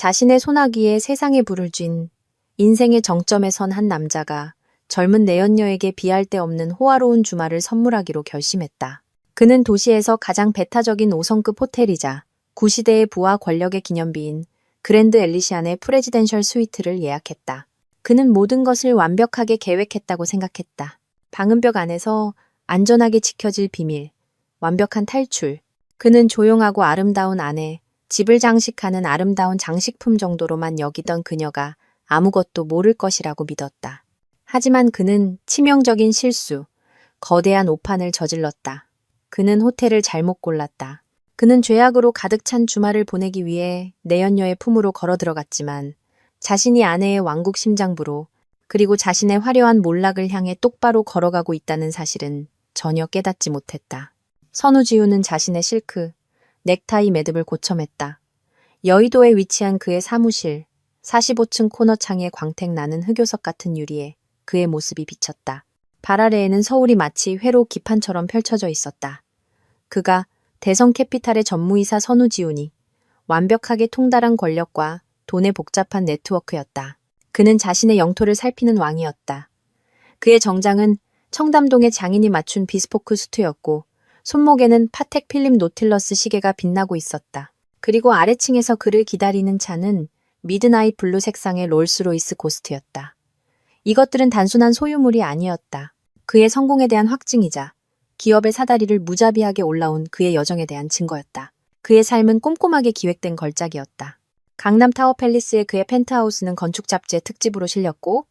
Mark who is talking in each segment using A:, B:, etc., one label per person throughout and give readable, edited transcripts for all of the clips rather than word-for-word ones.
A: 자신의 소나기에 세상에 불을 쥔 인생의 정점에 선 한 남자가 젊은 내연녀에게 비할 데 없는 호화로운 주말을 선물하기로 결심했다. 그는 도시에서 가장 배타적인 5성급 호텔이자 구시대의 부와 권력의 기념비인 그랜드 엘리시안의 프레지덴셜 스위트를 예약했다. 그는 모든 것을 완벽하게 계획했다고 생각했다. 방음벽 안에서 안전하게 지켜질 비밀, 완벽한 탈출. 그는 조용하고 아름다운 아내, 집을 장식하는 아름다운 장식품 정도로만 여기던 그녀가 아무것도 모를 것이라고 믿었다. 하지만 그는 치명적인 실수, 거대한 오판을 저질렀다. 그는 호텔을 잘못 골랐다. 그는 죄악으로 가득 찬 주말을 보내기 위해 내연녀의 품으로 걸어 들어갔지만 자신이 아내의 왕국 심장부로 그리고 자신의 화려한 몰락을 향해 똑바로 걸어가고 있다는 사실은 전혀 깨닫지 못했다. 선우지우는 자신의 실크, 넥타이 매듭을 고쳐맸다. 여의도에 위치한 그의 사무실, 45층 코너 창에 광택 나는 흑요석 같은 유리에 그의 모습이 비쳤다. 발 아래에는 서울이 마치 회로 기판처럼 펼쳐져 있었다. 그가 대성 캐피탈의 전무이사 선우지훈이 완벽하게 통달한 권력과 돈의 복잡한 네트워크였다. 그는 자신의 영토를 살피는 왕이었다. 그의 정장은 청담동의 장인이 맞춘 비스포크 수트였고 손목에는 파텍 필립 노틸러스 시계가 빛나고 있었다. 그리고 아래층에서 그를 기다리는 차는 미드나잇 블루 색상의 롤스로이스 고스트였다. 이것들은 단순한 소유물이 아니었다. 그의 성공에 대한 확증이자 기업의 사다리를 무자비하게 올라온 그의 여정에 대한 증거였다. 그의 삶은 꼼꼼하게 기획된 걸작이었다. 강남 타워 팰리스의 그의 펜트하우스는 건축 잡지의 특집으로 실렸고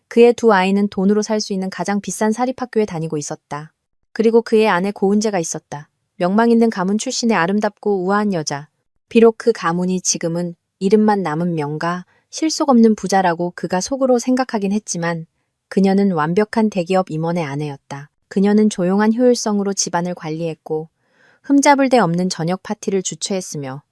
A: 그의 두 아이는 돈으로 살 수 있는 가장 비싼 사립학교에 다니고 있었다. 그리고 그의 아내 고은재가 있었다. 명망 있는 가문 출신의 아름답고 우아한 여자. 비록 그 가문이 지금은 이름만 남은 명가, 실속 없는 부자라고 그가 속으로 생각하긴 했지만 그녀는 완벽한 대기업 임원의 아내였다. 그녀는 조용한 효율성으로 집안을 관리했고 흠잡을 데 없는 저녁 파티를 주최했으며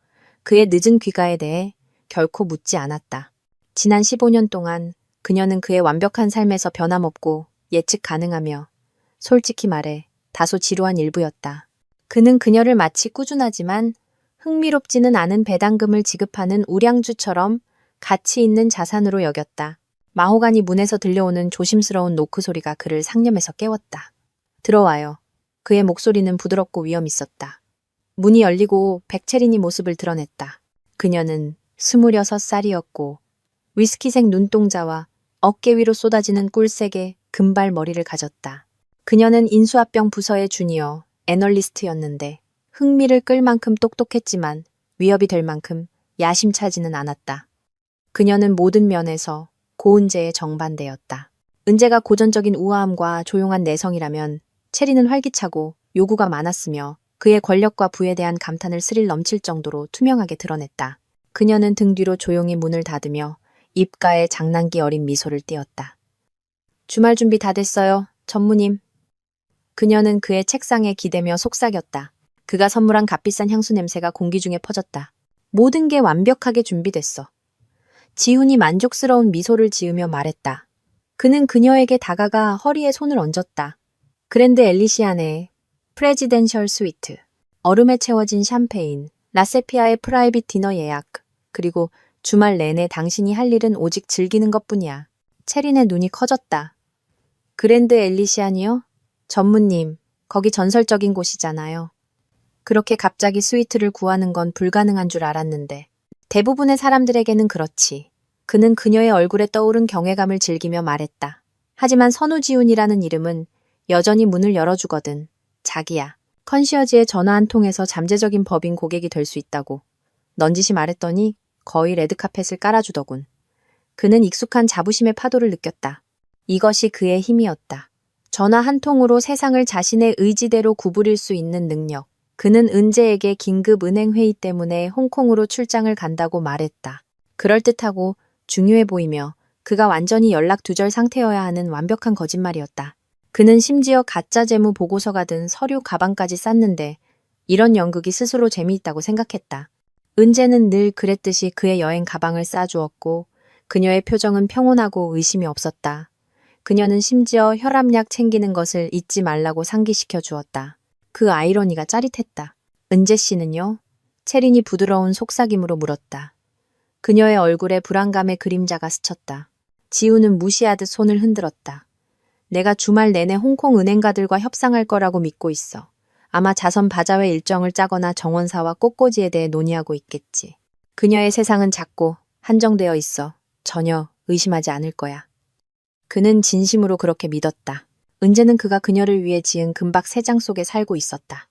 A: 그의 늦은 귀가에 대해 결코 묻지 않았다. 지난 15년 동안 그녀는 그의 완벽한 삶에서 변함없고 예측 가능하며 솔직히 말해 다소 지루한 일부였다. 그는 그녀를 마치 꾸준하지만 흥미롭지는 않은 배당금을 지급하는 우량주처럼 가치 있는 자산으로 여겼다. 마호가니 문에서 들려오는 조심스러운 노크 소리가 그를 상념에서 깨웠다. 들어와요. 그의 목소리는 부드럽고 위험 있었다. 문이 열리고 백채린이 모습을 드러냈다. 그녀는 26살이었고 위스키색 눈동자와 어깨 위로 쏟아지는 꿀색의 금발 머리를 가졌다. 그녀는 인수합병 부서의 주니어 애널리스트였는데 흥미를 끌 만큼 똑똑했지만 위협이 될 만큼 야심차지는 않았다. 그녀는 모든 면에서 고은재의 정반대였다. 은재가 고전적인 우아함과 조용한 내성이라면 체리는 활기차고 요구가 많았으며 그의 권력과 부에 대한 감탄을 스릴 넘칠 정도로 투명하게 드러냈다. 그녀는 등 뒤로 조용히 문을 닫으며 입가에 장난기 어린 미소를 띄었다. 주말 준비 다 됐어요, 전무님. 그녀는 그의 책상에 기대며 속삭였다. 그가 선물한 값비싼 향수 냄새가 공기 중에 퍼졌다. 모든 게 완벽하게 준비됐어. 지훈이 만족스러운 미소를 지으며 말했다. 그는 그녀에게 다가가 허리에 손을 얹었다. 그랜드 엘리시안의 프레지덴셜 스위트, 얼음에 채워진 샴페인, 라세피아의 프라이빗 디너 예약, 그리고 주말 내내 당신이 할 일은 오직 즐기는 것뿐이야. 체린의 눈이 커졌다. 그랜드 엘리시안이요? 전무님, 거기 전설적인 곳이잖아요. 그렇게 갑자기 스위트를 구하는 건 불가능한 줄 알았는데 대부분의 사람들에게는 그렇지. 그는 그녀의 얼굴에 떠오른 경외감을 즐기며 말했다. 하지만 선우지훈이라는 이름은 여전히 문을 열어주거든. 자기야. 컨시어지에 전화 한 통에서 잠재적인 법인 고객이 될 수 있다고. 넌지시 말했더니 거의 레드카펫을 깔아주더군. 그는 익숙한 자부심의 파도를 느꼈다. 이것이 그의 힘이었다. 전화 한 통으로 세상을 자신의 의지대로 구부릴 수 있는 능력. 그는 은재에게 긴급 은행 회의 때문에 홍콩으로 출장을 간다고 말했다. 그럴듯하고 중요해 보이며 그가 완전히 연락 두절 상태여야 하는 완벽한 거짓말이었다. 그는 심지어 가짜 재무 보고서가 든 서류 가방까지 쌌는데 이런 연극이 스스로 재미있다고 생각했다. 은재는 늘 그랬듯이 그의 여행 가방을 싸주었고 그녀의 표정은 평온하고 의심이 없었다. 그녀는 심지어 혈압약 챙기는 것을 잊지 말라고 상기시켜 주었다. 그 아이러니가 짜릿했다. 은재 씨는요? 체린이 부드러운 속삭임으로 물었다. 그녀의 얼굴에 불안감의 그림자가 스쳤다. 지우는 무시하듯 손을 흔들었다. 내가 주말 내내 홍콩 은행가들과 협상할 거라고 믿고 있어. 아마 자선 바자회 일정을 짜거나 정원사와 꽃꽂이에 대해 논의하고 있겠지. 그녀의 세상은 작고 한정되어 있어. 전혀 의심하지 않을 거야. 그는 진심으로 그렇게 믿었다. 은재는 그가 그녀를 위해 지은 금박 3장 속에 살고 있었다.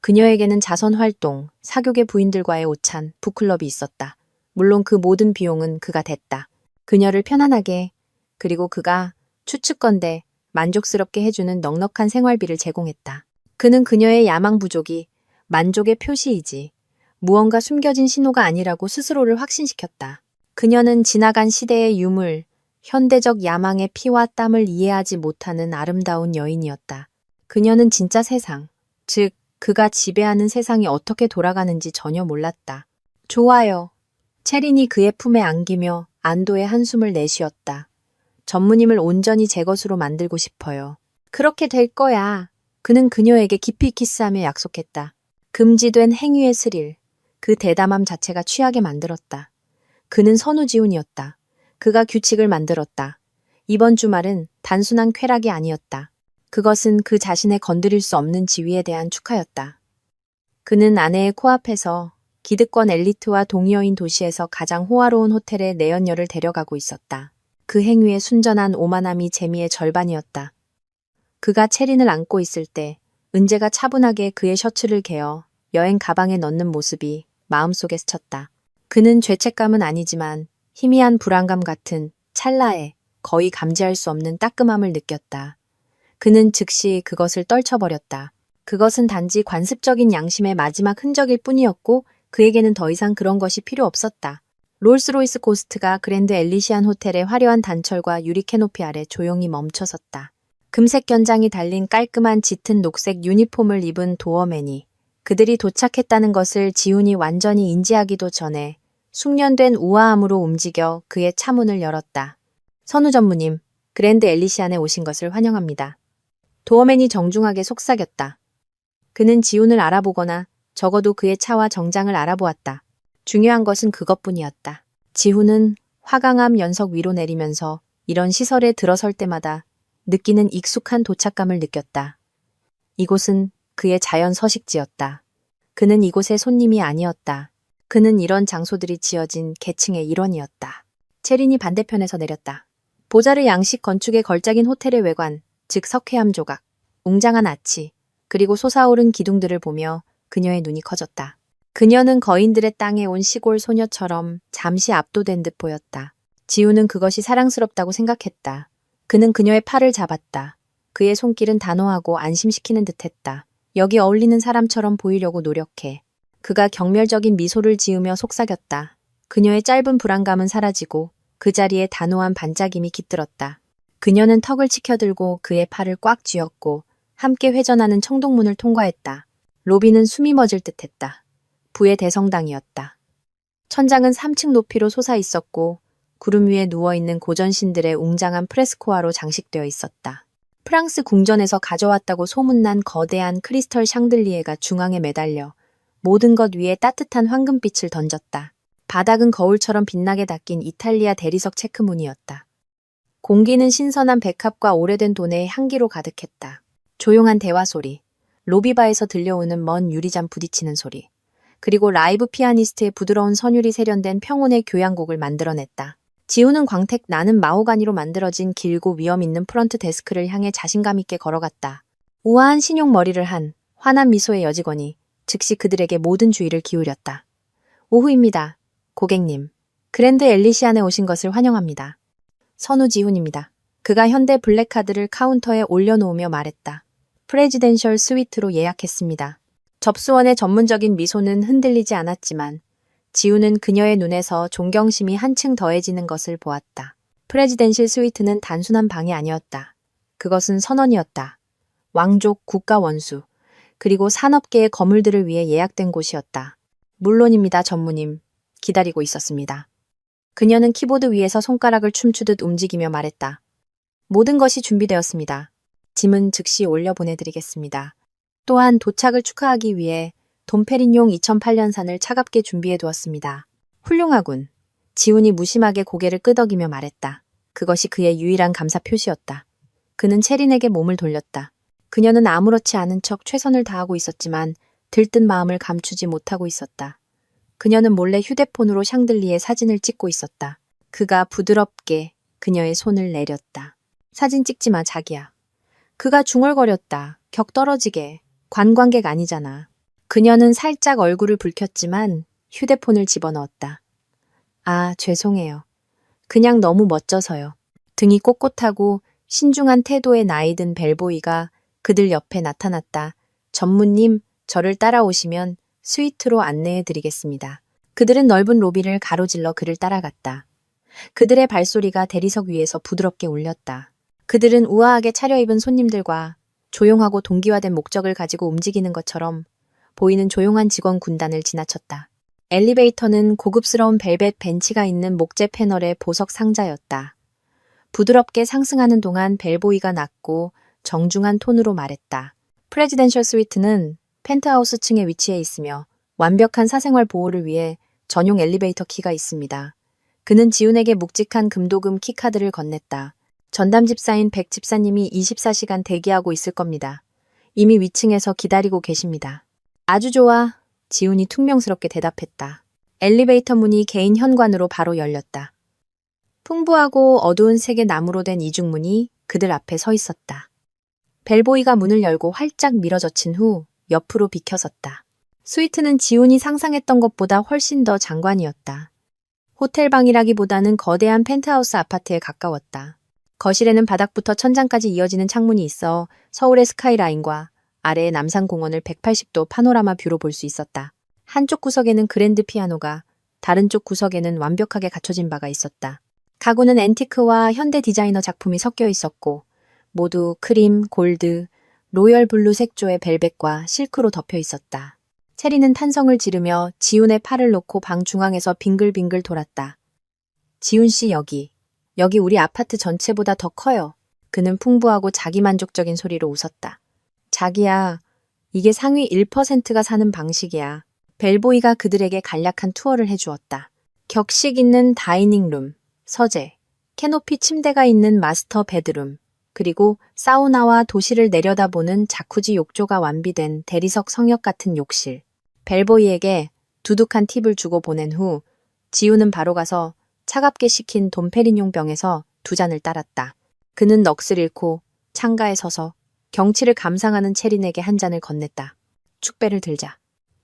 A: 그녀에게는 자선 활동, 사교계 부인들과의 오찬, 북클럽이 있었다. 물론 그 모든 비용은 그가 댔다. 그녀를 편안하게, 그리고 그가 추측건대 만족스럽게 해주는 넉넉한 생활비를 제공했다. 그는 그녀의 야망 부족이 만족의 표시이지 무언가 숨겨진 신호가 아니라고 스스로를 확신시켰다. 그녀는 지나간 시대의 유물, 현대적 야망의 피와 땀을 이해하지 못하는 아름다운 여인이었다. 그녀는 진짜 세상, 즉 그가 지배하는 세상이 어떻게 돌아가는지 전혀 몰랐다. 좋아요. 체린이 그의 품에 안기며 안도의 한숨을 내쉬었다. 전무님을 온전히 제 것으로 만들고 싶어요. 그렇게 될 거야. 그는 그녀에게 깊이 키스하며 약속했다. 금지된 행위의 스릴, 그 대담함 자체가 취하게 만들었다. 그는 선우지훈이었다. 그가 규칙을 만들었다. 이번 주말은 단순한 쾌락이 아니었다. 그것은 그 자신의 건드릴 수 없는 지위에 대한 축하였다. 그는 아내의 코앞에서 기득권 엘리트와 동의어인 도시에서 가장 호화로운 호텔에 내연녀를 데려가고 있었다. 그 행위의 순전한 오만함이 재미의 절반이었다. 그가 체린을 안고 있을 때 은재가 차분하게 그의 셔츠를 개어 여행 가방에 넣는 모습이 마음속에 스쳤다. 그는 죄책감은 아니지만 희미한 불안감 같은 찰나에 거의 감지할 수 없는 따끔함을 느꼈다. 그는 즉시 그것을 떨쳐버렸다. 그것은 단지 관습적인 양심의 마지막 흔적일 뿐이었고 그에게는 더 이상 그런 것이 필요 없었다. 롤스로이스 고스트가 그랜드 엘리시안 호텔의 화려한 단철과 유리 캐노피 아래 조용히 멈춰섰다. 금색 견장이 달린 깔끔한 짙은 녹색 유니폼을 입은 도어맨이 그들이 도착했다는 것을 지훈이 완전히 인지하기도 전에 숙련된 우아함으로 움직여 그의 차문을 열었다. 선우 전무님, 그랜드 엘리시안에 오신 것을 환영합니다. 도어맨이 정중하게 속삭였다. 그는 지훈을 알아보거나 적어도 그의 차와 정장을 알아보았다. 중요한 것은 그것뿐이었다. 지훈은 화강암 연석 위로 내리면서 이런 시설에 들어설 때마다 느끼는 익숙한 도착감을 느꼈다. 이곳은 그의 자연 서식지였다. 그는 이곳의 손님이 아니었다. 그는 이런 장소들이 지어진 계층의 일원이었다. 체린이 반대편에서 내렸다. 보자르 양식 건축의 걸작인 호텔의 외관, 즉 석회암 조각, 웅장한 아치, 그리고 솟아오른 기둥들을 보며 그녀의 눈이 커졌다. 그녀는 거인들의 땅에 온 시골 소녀처럼 잠시 압도된 듯 보였다. 지우는 그것이 사랑스럽다고 생각했다. 그는 그녀의 팔을 잡았다. 그의 손길은 단호하고 안심시키는 듯했다. 여기 어울리는 사람처럼 보이려고 노력해. 그가 경멸적인 미소를 지으며 속삭였다. 그녀의 짧은 불안감은 사라지고 그 자리에 단호한 반짝임이 깃들었다. 그녀는 턱을 치켜들고 그의 팔을 꽉 쥐었고 함께 회전하는 청동문을 통과했다. 로비는 숨이 멎을 듯했다. 부의 대성당이었다. 천장은 3층 높이로 솟아 있었고 구름 위에 누워있는 고전신들의 웅장한 프레스코화로 장식되어 있었다. 프랑스 궁전에서 가져왔다고 소문난 거대한 크리스털 샹들리에가 중앙에 매달려 모든 것 위에 따뜻한 황금빛을 던졌다. 바닥은 거울처럼 빛나게 닦인 이탈리아 대리석 체크무늬였다. 공기는 신선한 백합과 오래된 돈의 향기로 가득했다. 조용한 대화 소리, 로비바에서 들려오는 먼 유리잔 부딪히는 소리, 그리고 라이브 피아니스트의 부드러운 선율이 세련된 평온의 교향곡을 만들어냈다. 지우는 광택 나는 마호가니로 만들어진 길고 위험 있는 프런트 데스크를 향해 자신감 있게 걸어갔다. 우아한 신용 머리를 한 환한 미소의 여직원이 즉시 그들에게 모든 주의를 기울였다. 오후입니다. 고객님. 그랜드 엘리시안에 오신 것을 환영합니다. 선우지훈입니다. 그가 현대 블랙카드를 카운터에 올려놓으며 말했다. 프레지덴셜 스위트로 예약했습니다. 접수원의 전문적인 미소는 흔들리지 않았지만 지우는 그녀의 눈에서 존경심이 한층 더해지는 것을 보았다. 프레지덴실 스위트는 단순한 방이 아니었다. 그것은 선원이었다. 왕족, 국가 원수, 그리고 산업계의 거물들을 위해 예약된 곳이었다. 물론입니다, 전무님. 기다리고 있었습니다. 그녀는 키보드 위에서 손가락을 춤추듯 움직이며 말했다. 모든 것이 준비되었습니다. 짐은 즉시 올려보내드리겠습니다. 또한 도착을 축하하기 위해 돈페리뇽 2008년산을 차갑게 준비해 두었습니다. 훌륭하군. 지훈이 무심하게 고개를 끄덕이며 말했다. 그것이 그의 유일한 감사 표시였다. 그는 체린에게 몸을 돌렸다. 그녀는 아무렇지 않은 척 최선을 다하고 있었지만 들뜬 마음을 감추지 못하고 있었다. 그녀는 몰래 휴대폰으로 샹들리에 사진을 찍고 있었다. 그가 부드럽게 그녀의 손을 내렸다. 사진 찍지 마, 자기야. 그가 중얼거렸다. 격 떨어지게. 관광객 아니잖아. 그녀는 살짝 얼굴을 붉혔지만 휴대폰을 집어넣었다. 아, 죄송해요. 그냥 너무 멋져서요. 등이 꼿꼿하고 신중한 태도의 나이든 벨보이가 그들 옆에 나타났다. 전무님, 저를 따라오시면 스위트로 안내해 드리겠습니다. 그들은 넓은 로비를 가로질러 그를 따라갔다. 그들의 발소리가 대리석 위에서 부드럽게 울렸다. 그들은 우아하게 차려입은 손님들과 조용하고 동기화된 목적을 가지고 움직이는 것처럼 보이는 조용한 직원 군단을 지나쳤다. 엘리베이터는 고급스러운 벨벳 벤치가 있는 목재 패널의 보석 상자였다. 부드럽게 상승하는 동안 벨보이가 낮고 정중한 톤으로 말했다. 프레지덴셜 스위트는 펜트하우스 층에 위치해 있으며 완벽한 사생활 보호를 위해 전용 엘리베이터 키가 있습니다. 그는 지훈에게 묵직한 금도금 키카드를 건넸다. 전담 집사인 백 집사님이 24시간 대기하고 있을 겁니다. 이미 위층에서 기다리고 계십니다. 아주 좋아. 지훈이 퉁명스럽게 대답했다. 엘리베이터 문이 개인 현관으로 바로 열렸다. 풍부하고 어두운 색의 나무로 된 이중문이 그들 앞에 서 있었다. 벨보이가 문을 열고 활짝 밀어젖힌 후 옆으로 비켜섰다. 스위트는 지훈이 상상했던 것보다 훨씬 더 장관이었다. 호텔방이라기보다는 거대한 펜트하우스 아파트에 가까웠다. 거실에는 바닥부터 천장까지 이어지는 창문이 있어 서울의 스카이라인과 아래의 남산공원을 180도 파노라마 뷰로 볼 수 있었다. 한쪽 구석에는 그랜드 피아노가, 다른 쪽 구석에는 완벽하게 갖춰진 바가 있었다. 가구는 앤티크와 현대 디자이너 작품이 섞여 있었고 모두 크림, 골드, 로열 블루 색조의 벨벳과 실크로 덮여 있었다. 체리는 탄성을 지르며 지훈의 팔을 놓고 방 중앙에서 빙글빙글 돌았다. 지훈 씨 여기 우리 아파트 전체보다 더 커요. 그는 풍부하고 자기만족적인 소리로 웃었다. 자기야, 이게 상위 1%가 사는 방식이야. 벨보이가 그들에게 간략한 투어를 해주었다. 격식 있는 다이닝룸, 서재, 캐노피 침대가 있는 마스터 베드룸, 그리고 사우나와 도시를 내려다보는 자쿠지 욕조가 완비된 대리석 성역 같은 욕실. 벨보이에게 두둑한 팁을 주고 보낸 후 지훈은 바로 가서 차갑게 식힌 돈페리뇽 병에서 2잔을 따랐다. 그는 넋을 잃고 창가에 서서 경치를 감상하는 체린에게 한 잔을 건넸다. 축배를 들자.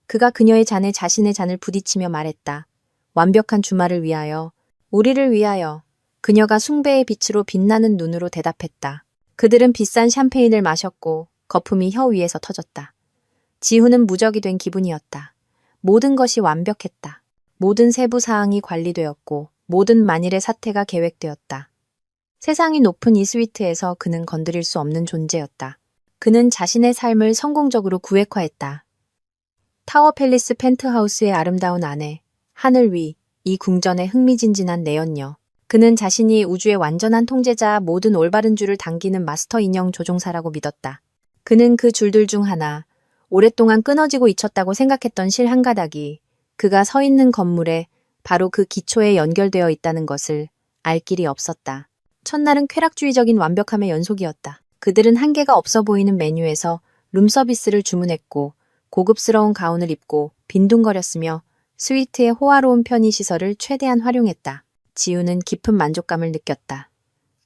A: 그가 그녀의 잔에 자신의 잔을 부딪히며 말했다. 완벽한 주말을 위하여, 우리를 위하여. 그녀가 숭배의 빛으로 빛나는 눈으로 대답했다. 그들은 비싼 샴페인을 마셨고 거품이 혀 위에서 터졌다. 지훈은 무적이 된 기분이었다. 모든 것이 완벽했다. 모든 세부 사항이 관리되었고 모든 만일의 사태가 계획되었다. 세상이 높은 이 스위트에서 그는 건드릴 수 없는 존재였다. 그는 자신의 삶을 성공적으로 구획화했다. 타워 팰리스 펜트하우스의 아름다운 아내, 하늘 위, 이 궁전의 흥미진진한 내연녀. 그는 자신이 우주의 완전한 통제자, 모든 올바른 줄을 당기는 마스터 인형 조종사라고 믿었다. 그는 그 줄들 중 하나, 오랫동안 끊어지고 잊혔다고 생각했던 실 한 가닥이 그가 서 있는 건물에 바로 그 기초에 연결되어 있다는 것을 알 길이 없었다. 첫날은 쾌락주의적인 완벽함의 연속이었다. 그들은 한계가 없어 보이는 메뉴에서 룸서비스를 주문했고 고급스러운 가운을 입고 빈둥거렸으며 스위트의 호화로운 편의시설을 최대한 활용했다. 지훈은 깊은 만족감을 느꼈다.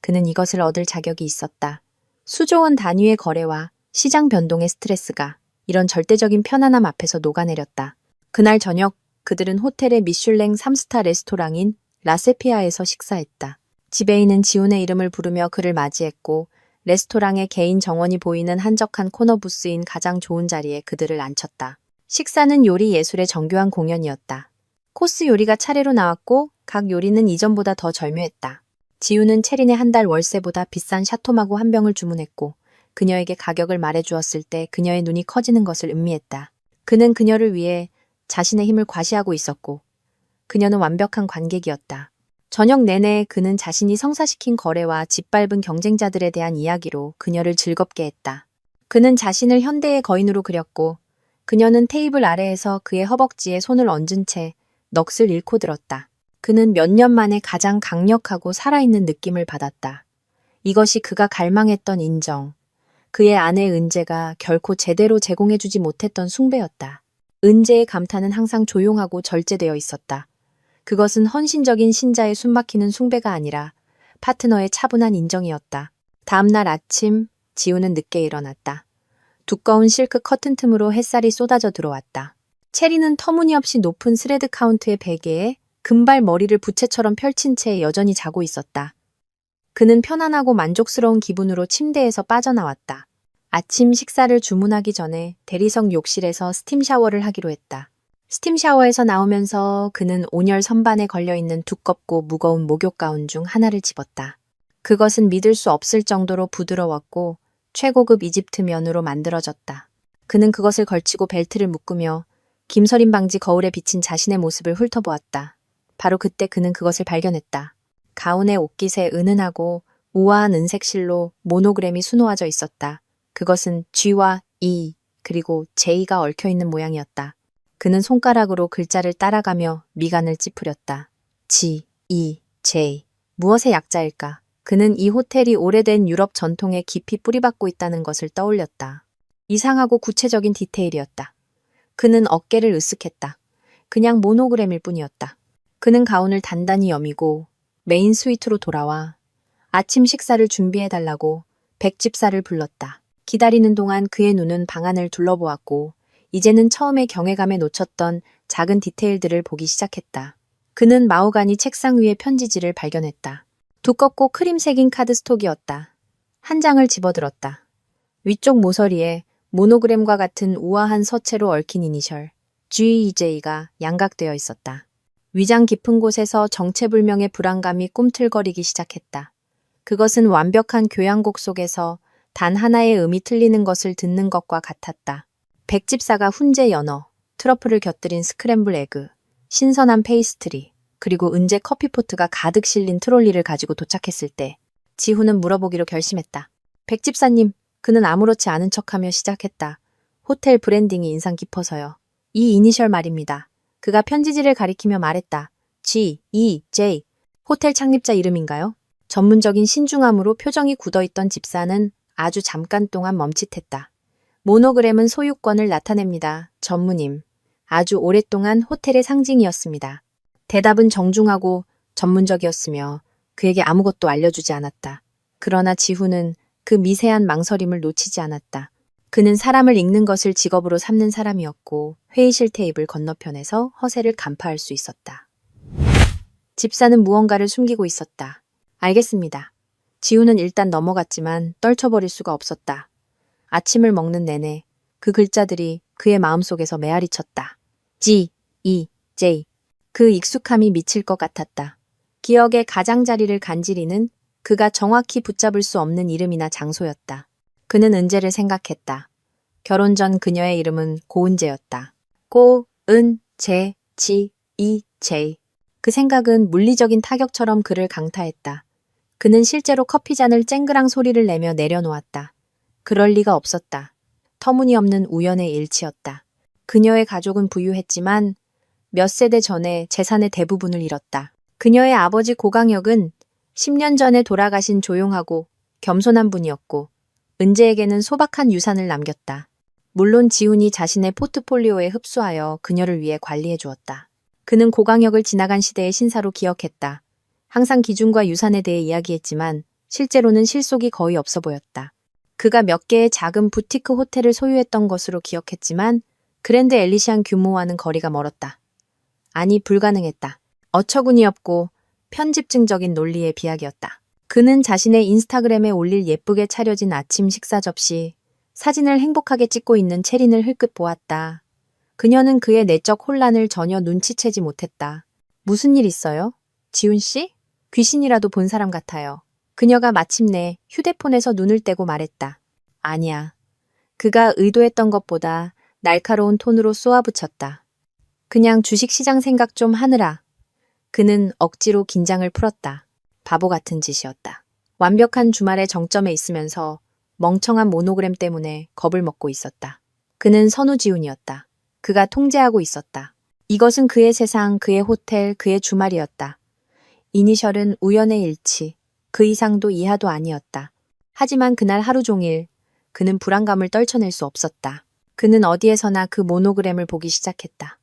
A: 그는 이것을 얻을 자격이 있었다. 수조원 단위의 거래와 시장 변동의 스트레스가 이런 절대적인 편안함 앞에서 녹아내렸다. 그날 저녁 그들은 호텔의 미슐랭 3스타 레스토랑인 라세피아에서 식사했다. 지배인은 지훈의 이름을 부르며 그를 맞이했고 레스토랑의 개인 정원이 보이는 한적한 코너 부스인 가장 좋은 자리에 그들을 앉혔다. 식사는 요리 예술의 정교한 공연이었다. 코스 요리가 차례로 나왔고 각 요리는 이전보다 더 절묘했다. 지훈은 체린의 한 달 월세보다 비싼 샤토마고 한 병을 주문했고 그녀에게 가격을 말해주었을 때 그녀의 눈이 커지는 것을 음미했다. 그는 그녀를 위해 자신의 힘을 과시하고 있었고 그녀는 완벽한 관객이었다. 저녁 내내 그는 자신이 성사시킨 거래와 짓밟은 경쟁자들에 대한 이야기로 그녀를 즐겁게 했다. 그는 자신을 현대의 거인으로 그렸고 그녀는 테이블 아래에서 그의 허벅지에 손을 얹은 채 넋을 잃고 들었다. 그는 몇 년 만에 가장 강력하고 살아있는 느낌을 받았다. 이것이 그가 갈망했던 인정. 그의 아내 은재가 결코 제대로 제공해주지 못했던 숭배였다. 은재의 감탄은 항상 조용하고 절제되어 있었다. 그것은 헌신적인 신자의 숨막히는 숭배가 아니라 파트너의 차분한 인정이었다. 다음날 아침, 지우는 늦게 일어났다. 두꺼운 실크 커튼 틈으로 햇살이 쏟아져 들어왔다. 체리는 터무니없이 높은 스레드 카운트의 베개에 금발 머리를 부채처럼 펼친 채 여전히 자고 있었다. 그는 편안하고 만족스러운 기분으로 침대에서 빠져나왔다. 아침 식사를 주문하기 전에 대리석 욕실에서 스팀 샤워를 하기로 했다. 스팀 샤워에서 나오면서 그는 온열 선반에 걸려있는 두껍고 무거운 목욕 가운 중 하나를 집었다. 그것은 믿을 수 없을 정도로 부드러웠고 최고급 이집트 면으로 만들어졌다. 그는 그것을 걸치고 벨트를 묶으며 김서림 방지 거울에 비친 자신의 모습을 훑어보았다. 바로 그때 그는 그것을 발견했다. 가운의 옷깃에 은은하고 우아한 은색 실로 모노그램이 수놓아져 있었다. 그것은 G와 E 그리고 J가 얽혀있는 모양이었다. 그는 손가락으로 글자를 따라가며 미간을 찌푸렸다. G, E, J. 무엇의 약자일까? 그는 이 호텔이 오래된 유럽 전통에 깊이 뿌리박고 있다는 것을 떠올렸다. 이상하고 구체적인 디테일이었다. 그는 어깨를 으쓱했다. 그냥 모노그램일 뿐이었다. 그는 가운을 단단히 여미고 메인 스위트로 돌아와 아침 식사를 준비해달라고 백집사를 불렀다. 기다리는 동안 그의 눈은 방안을 둘러보았고 이제는 처음에 경외감에 놓쳤던 작은 디테일들을 보기 시작했다. 그는 마호가니 책상 위에 편지지를 발견했다. 두껍고 크림색인 카드 스톡이었다. 한 장을 집어들었다. 위쪽 모서리에 모노그램과 같은 우아한 서체로 얽힌 이니셜 GEJ가 양각되어 있었다. 위장 깊은 곳에서 정체불명의 불안감이 꿈틀거리기 시작했다. 그것은 완벽한 교향곡 속에서 단 하나의 음이 틀리는 것을 듣는 것과 같았다. 백집사가 훈제 연어, 트러플을 곁들인 스크램블 에그, 신선한 페이스트리, 그리고 은재 커피포트가 가득 실린 트롤리를 가지고 도착했을 때 지훈은 물어보기로 결심했다. 백집사님, 그는 아무렇지 않은 척하며 시작했다. 호텔 브랜딩이 인상 깊어서요. 이 이니셜 말입니다. 그가 편지지를 가리키며 말했다. G, E, J. 호텔 창립자 이름인가요? 전문적인 신중함으로 표정이 굳어있던 집사는 아주 잠깐 동안 멈칫했다. 모노그램은 소유권을 나타냅니다. 전무님. 아주 오랫동안 호텔의 상징이었습니다. 대답은 정중하고 전문적이었으며 그에게 아무것도 알려주지 않았다. 그러나 지훈은 그 미세한 망설임을 놓치지 않았다. 그는 사람을 읽는 것을 직업으로 삼는 사람이었고 회의실 테이블 건너편에서 허세를 간파할 수 있었다. 집사는 무언가를 숨기고 있었다. 알겠습니다. 지훈은 일단 넘어갔지만 떨쳐버릴 수가 없었다. 아침을 먹는 내내 그 글자들이 그의 마음속에서 메아리 쳤다. G, E, J. 그 익숙함이 미칠 것 같았다. 기억의 가장자리를 간지리는 그가 정확히 붙잡을 수 없는 이름이나 장소였다. 그는 은재를 생각했다. 결혼 전 그녀의 이름은 고은재였다. 고은재, G, E, J. 그 생각은 물리적인 타격처럼 그를 강타했다. 그는 실제로 커피잔을 쨍그랑 소리를 내며 내려놓았다. 그럴 리가 없었다. 터무니없는 우연의 일치였다. 그녀의 가족은 부유했지만 몇 세대 전에 재산의 대부분을 잃었다. 그녀의 아버지 고강혁은 10년 전에 돌아가신 조용하고 겸손한 분이었고 은재에게는 소박한 유산을 남겼다. 물론 지훈이 자신의 포트폴리오에 흡수하여 그녀를 위해 관리해 주었다. 그는 고강혁을 지나간 시대의 신사로 기억했다. 항상 기준과 유산에 대해 이야기했지만 실제로는 실속이 거의 없어 보였다. 그가 몇 개의 작은 부티크 호텔을 소유했던 것으로 기억했지만 그랜드 엘리시안 규모와는 거리가 멀었다. 아니, 불가능했다. 어처구니없고 편집증적인 논리의 비약이었다. 그는 자신의 인스타그램에 올릴 예쁘게 차려진 아침 식사 접시, 사진을 행복하게 찍고 있는 체린을 흘끗 보았다. 그녀는 그의 내적 혼란을 전혀 눈치채지 못했다. 무슨 일 있어요? 지훈 씨? 귀신이라도 본 사람 같아요. 그녀가 마침내 휴대폰에서 눈을 떼고 말했다. 아니야. 그가 의도했던 것보다 날카로운 톤으로 쏘아붙였다. 그냥 주식시장 생각 좀 하느라. 그는 억지로 긴장을 풀었다. 바보 같은 짓이었다. 완벽한 주말의 정점에 있으면서 멍청한 모노그램 때문에 겁을 먹고 있었다. 그는 선우지훈이었다. 그가 통제하고 있었다. 이것은 그의 세상, 그의 호텔, 그의 주말이었다. 이니셜은 우연의 일치, 그 이상도 이하도 아니었다. 하지만 그날 하루 종일 그는 불안감을 떨쳐낼 수 없었다. 그는 어디에서나 그 모노그램을 보기 시작했다.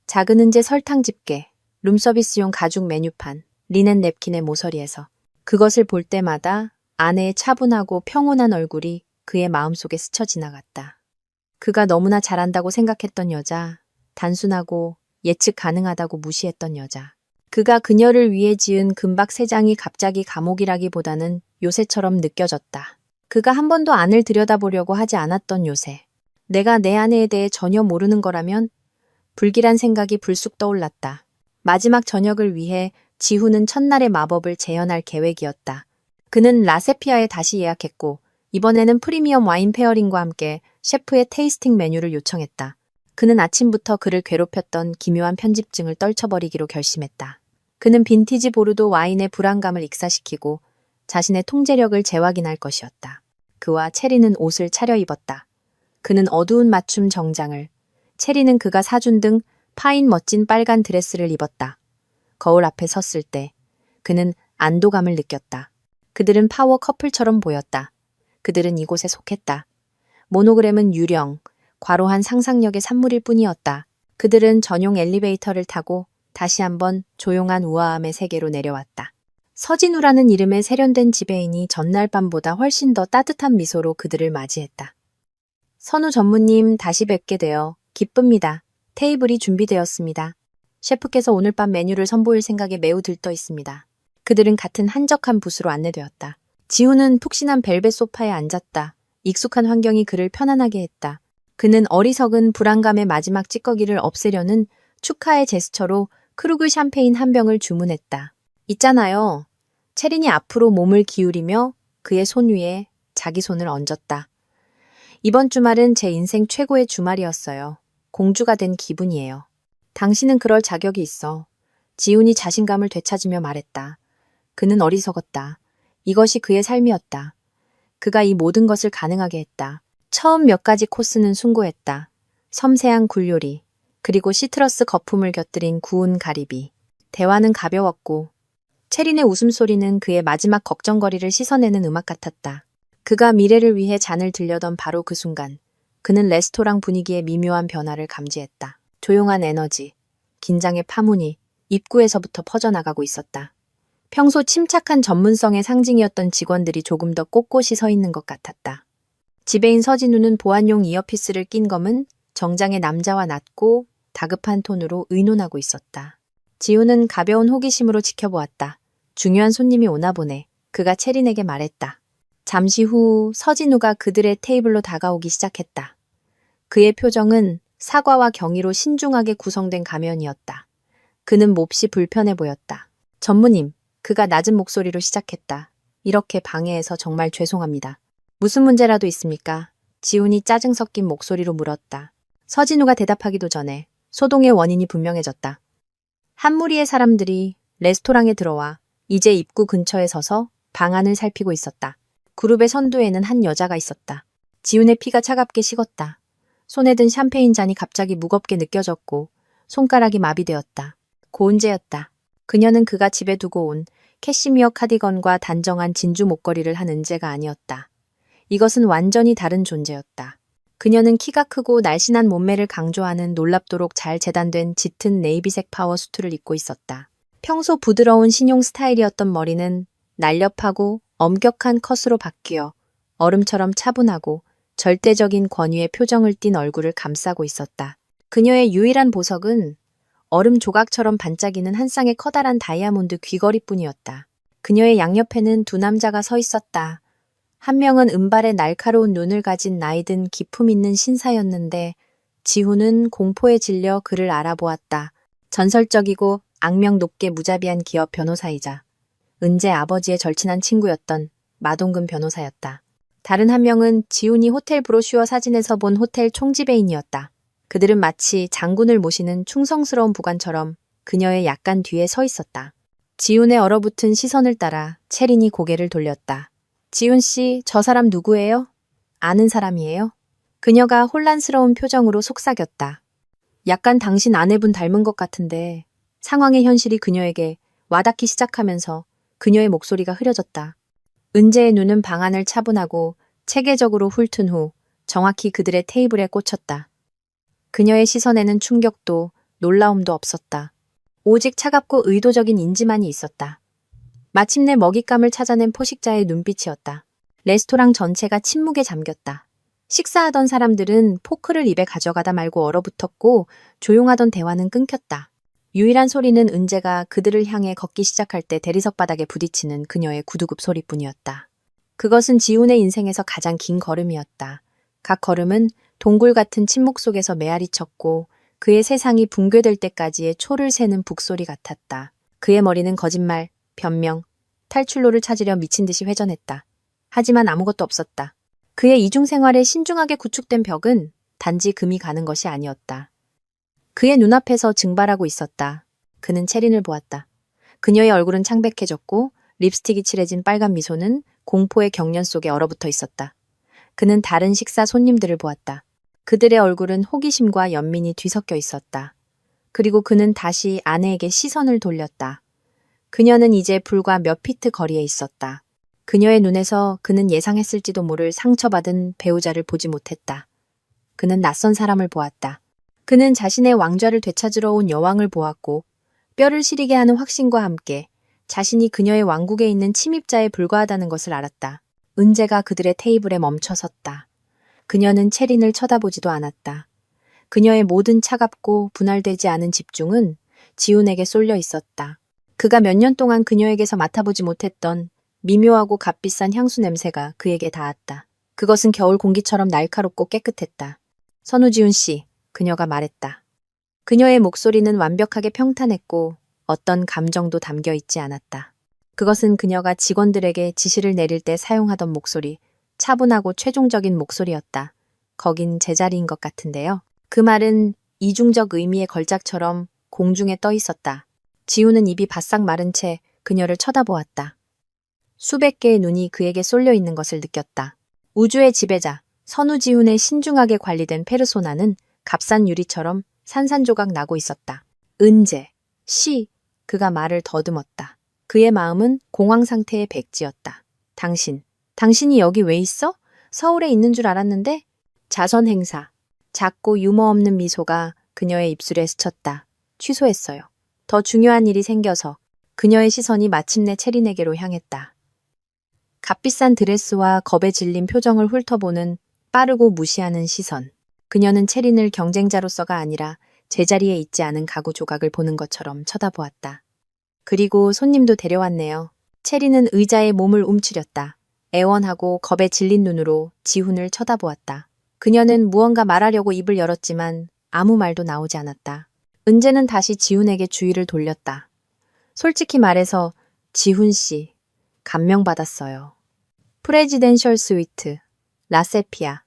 A: 작은 은재 설탕 집게, 룸서비스용 가죽 메뉴판, 리넨 냅킨의 모서리에서. 그것을 볼 때마다 아내의 차분하고 평온한 얼굴이 그의 마음속에 스쳐 지나갔다. 그가 너무나 잘한다고 생각했던 여자, 단순하고 예측 가능하다고 무시했던 여자. 그가 그녀를 위해 지은 금박 세 장이 갑자기 감옥이라기보다는 요새처럼 느껴졌다. 그가 한 번도 안을 들여다보려고 하지 않았던 요새. 내가 내 아내에 대해 전혀 모르는 거라면? 불길한 생각이 불쑥 떠올랐다. 마지막 저녁을 위해 지훈은 첫날의 마법을 재현할 계획이었다. 그는 라세피아에 다시 예약했고 이번에는 프리미엄 와인 페어링과 함께 셰프의 테이스팅 메뉴를 요청했다. 그는 아침부터 그를 괴롭혔던 기묘한 편집증을 떨쳐버리기로 결심했다. 그는 빈티지 보르도 와인의 불안감을 익사시키고 자신의 통제력을 재확인할 것이었다. 그와 체리는 옷을 차려입었다. 그는 어두운 맞춤 정장을, 체리는 그가 사준 등 파인 멋진 빨간 드레스를 입었다. 거울 앞에 섰을 때 그는 안도감을 느꼈다. 그들은 파워 커플처럼 보였다. 그들은 이곳에 속했다. 모노그램은 유령, 과로한 상상력의 산물일 뿐이었다. 그들은 전용 엘리베이터를 타고 다시 한번 조용한 우아함의 세계로 내려왔다. 서진우라는 이름의 세련된 지배인이 전날 밤보다 훨씬 더 따뜻한 미소로 그들을 맞이했다. 선우 전무님, 다시 뵙게 되어 기쁩니다. 테이블이 준비되었습니다. 셰프께서 오늘 밤 메뉴를 선보일 생각에 매우 들떠 있습니다. 그들은 같은 한적한 붓으로 안내되었다. 지훈은 푹신한 벨벳 소파에 앉았다. 익숙한 환경이 그를 편안하게 했다. 그는 어리석은 불안감의 마지막 찌꺼기를 없애려는 축하의 제스처로 크루그 샴페인 한 병을 주문했다. 있잖아요. 체린이 앞으로 몸을 기울이며 그의 손 위에 자기 손을 얹었다. 이번 주말은 제 인생 최고의 주말이었어요. 공주가 된 기분이에요. 당신은 그럴 자격이 있어. 지훈이 자신감을 되찾으며 말했다. 그는 어리석었다. 이것이 그의 삶이었다. 그가 이 모든 것을 가능하게 했다. 처음 몇 가지 코스는 숭고했다. 섬세한 굴요리, 그리고 시트러스 거품을 곁들인 구운 가리비. 대화는 가벼웠고 체린의 웃음소리는 그의 마지막 걱정거리를 씻어내는 음악 같았다. 그가 미래를 위해 잔을 들려던 바로 그 순간 그는 레스토랑 분위기의 미묘한 변화를 감지했다. 조용한 에너지, 긴장의 파문이 입구에서부터 퍼져나가고 있었다. 평소 침착한 전문성의 상징이었던 직원들이 조금 더 꼿꼿이 서 있는 것 같았다. 지배인 서진우는 보안용 이어피스를 낀 검은 정장의 남자와 낮고 다급한 톤으로 의논하고 있었다. 지훈은 가벼운 호기심으로 지켜보았다. 중요한 손님이 오나 보네. 그가 체린에게 말했다. 잠시 후 서진우가 그들의 테이블로 다가오기 시작했다. 그의 표정은 사과와 경의로 신중하게 구성된 가면이었다. 그는 몹시 불편해 보였다. 전무님, 그가 낮은 목소리로 시작했다. 이렇게 방해해서 정말 죄송합니다. 무슨 문제라도 있습니까? 지훈이 짜증 섞인 목소리로 물었다. 서진우가 대답하기도 전에 소동의 원인이 분명해졌다. 한 무리의 사람들이 레스토랑에 들어와 이제 입구 근처에 서서 방안을 살피고 있었다. 그룹의 선두에는 한 여자가 있었다. 지훈의 피가 차갑게 식었다. 손에 든 샴페인 잔이 갑자기 무겁게 느껴졌고 손가락이 마비되었다. 고은재였다. 그녀는 그가 집에 두고 온 캐시미어 카디건과 단정한 진주 목걸이를 한 은재가 아니었다. 이것은 완전히 다른 존재였다. 그녀는 키가 크고 날씬한 몸매를 강조하는 놀랍도록 잘 재단된 짙은 네이비색 파워 수트를 입고 있었다. 평소 부드러운 신용 스타일이었던 머리는 날렵하고 엄격한 컷으로 바뀌어 얼음처럼 차분하고 절대적인 권위의 표정을 띤 얼굴을 감싸고 있었다. 그녀의 유일한 보석은 얼음 조각처럼 반짝이는 한 쌍의 커다란 다이아몬드 귀걸이뿐이었다. 그녀의 양옆에는 두 남자가 서 있었다. 한 명은 은발의 날카로운 눈을 가진 나이든 기품 있는 신사였는데 지훈은 공포에 질려 그를 알아보았다. 전설적이고 악명 높게 무자비한 기업 변호사이자 은재 아버지의 절친한 친구였던 마동근 변호사였다. 다른 한 명은 지훈이 호텔 브로슈어 사진에서 본 호텔 총지배인이었다. 그들은 마치 장군을 모시는 충성스러운 부관처럼 그녀의 약간 뒤에 서 있었다. 지훈의 얼어붙은 시선을 따라 체린이 고개를 돌렸다. 지훈 씨, 저 사람 누구예요? 아는 사람이에요? 그녀가 혼란스러운 표정으로 속삭였다. 약간 당신 아내분 닮은 것 같은데 상황의 현실이 그녀에게 와닿기 시작하면서 그녀의 목소리가 흐려졌다. 은재의 눈은 방안을 차분하고 체계적으로 훑은 후 정확히 그들의 테이블에 꽂혔다. 그녀의 시선에는 충격도 놀라움도 없었다. 오직 차갑고 의도적인 인지만이 있었다. 마침내 먹잇감을 찾아낸 포식자의 눈빛이었다. 레스토랑 전체가 침묵에 잠겼다. 식사하던 사람들은 포크를 입에 가져가다 말고 얼어붙었고 조용하던 대화는 끊겼다. 유일한 소리는 은재가 그들을 향해 걷기 시작할 때 대리석 바닥에 부딪히는 그녀의 구두굽 소리뿐이었다. 그것은 지훈의 인생에서 가장 긴 걸음이었다. 각 걸음은 동굴 같은 침묵 속에서 메아리 쳤고 그의 세상이 붕괴될 때까지의 초를 새는 북소리 같았다. 그의 머리는 거짓말, 변명, 탈출로를 찾으려 미친 듯이 회전했다. 하지만 아무것도 없었다. 그의 이중생활에 신중하게 구축된 벽은 단지 금이 가는 것이 아니었다. 그의 눈앞에서 증발하고 있었다. 그는 채린을 보았다. 그녀의 얼굴은 창백해졌고 립스틱이 칠해진 빨간 미소는 공포의 경련 속에 얼어붙어 있었다. 그는 다른 식사 손님들을 보았다. 그들의 얼굴은 호기심과 연민이 뒤섞여 있었다. 그리고 그는 다시 아내에게 시선을 돌렸다. 그녀는 이제 불과 몇 피트 거리에 있었다. 그녀의 눈에서 그는 예상했을지도 모를 상처받은 배우자를 보지 못했다. 그는 낯선 사람을 보았다. 그는 자신의 왕좌를 되찾으러 온 여왕을 보았고 뼈를 시리게 하는 확신과 함께 자신이 그녀의 왕국에 있는 침입자에 불과하다는 것을 알았다. 은재가 그들의 테이블에 멈춰 섰다. 그녀는 채린을 쳐다보지도 않았다. 그녀의 모든 차갑고 분할되지 않은 집중은 지훈에게 쏠려 있었다. 그가 몇 년 동안 그녀에게서 맡아보지 못했던 미묘하고 값비싼 향수 냄새가 그에게 닿았다. 그것은 겨울 공기처럼 날카롭고 깨끗했다. 선우지훈 씨, 그녀가 말했다. 그녀의 목소리는 완벽하게 평탄했고 어떤 감정도 담겨 있지 않았다. 그것은 그녀가 직원들에게 지시를 내릴 때 사용하던 목소리, 차분하고 최종적인 목소리였다. 거긴 제자리인 것 같은데요. 그 말은 이중적 의미의 걸작처럼 공중에 떠 있었다. 지훈은 입이 바싹 마른 채 그녀를 쳐다보았다. 수백 개의 눈이 그에게 쏠려 있는 것을 느꼈다. 우주의 지배자, 선우지훈의 신중하게 관리된 페르소나는 값싼 유리처럼 산산조각 나고 있었다. 은재, 씨, 그가 말을 더듬었다. 그의 마음은 공황 상태의 백지였다. 당신이 여기 왜 있어? 서울에 있는 줄 알았는데? 자선 행사. 작고 유머 없는 미소가 그녀의 입술에 스쳤다. 취소했어요. 더 중요한 일이 생겨서. 그녀의 시선이 마침내 채린에게로 향했다. 값비싼 드레스와 겁에 질린 표정을 훑어보는 빠르고 무시하는 시선. 그녀는 채린을 경쟁자로서가 아니라 제자리에 있지 않은 가구 조각을 보는 것처럼 쳐다보았다. 그리고 손님도 데려왔네요. 채린은 의자에 몸을 움츠렸다. 애원하고 겁에 질린 눈으로 지훈을 쳐다보았다. 그녀는 무언가 말하려고 입을 열었지만 아무 말도 나오지 않았다. 은재는 다시 지훈에게 주의를 돌렸다. 솔직히 말해서 지훈 씨, 감명받았어요. 프레지덴셜 스위트, 라세피아.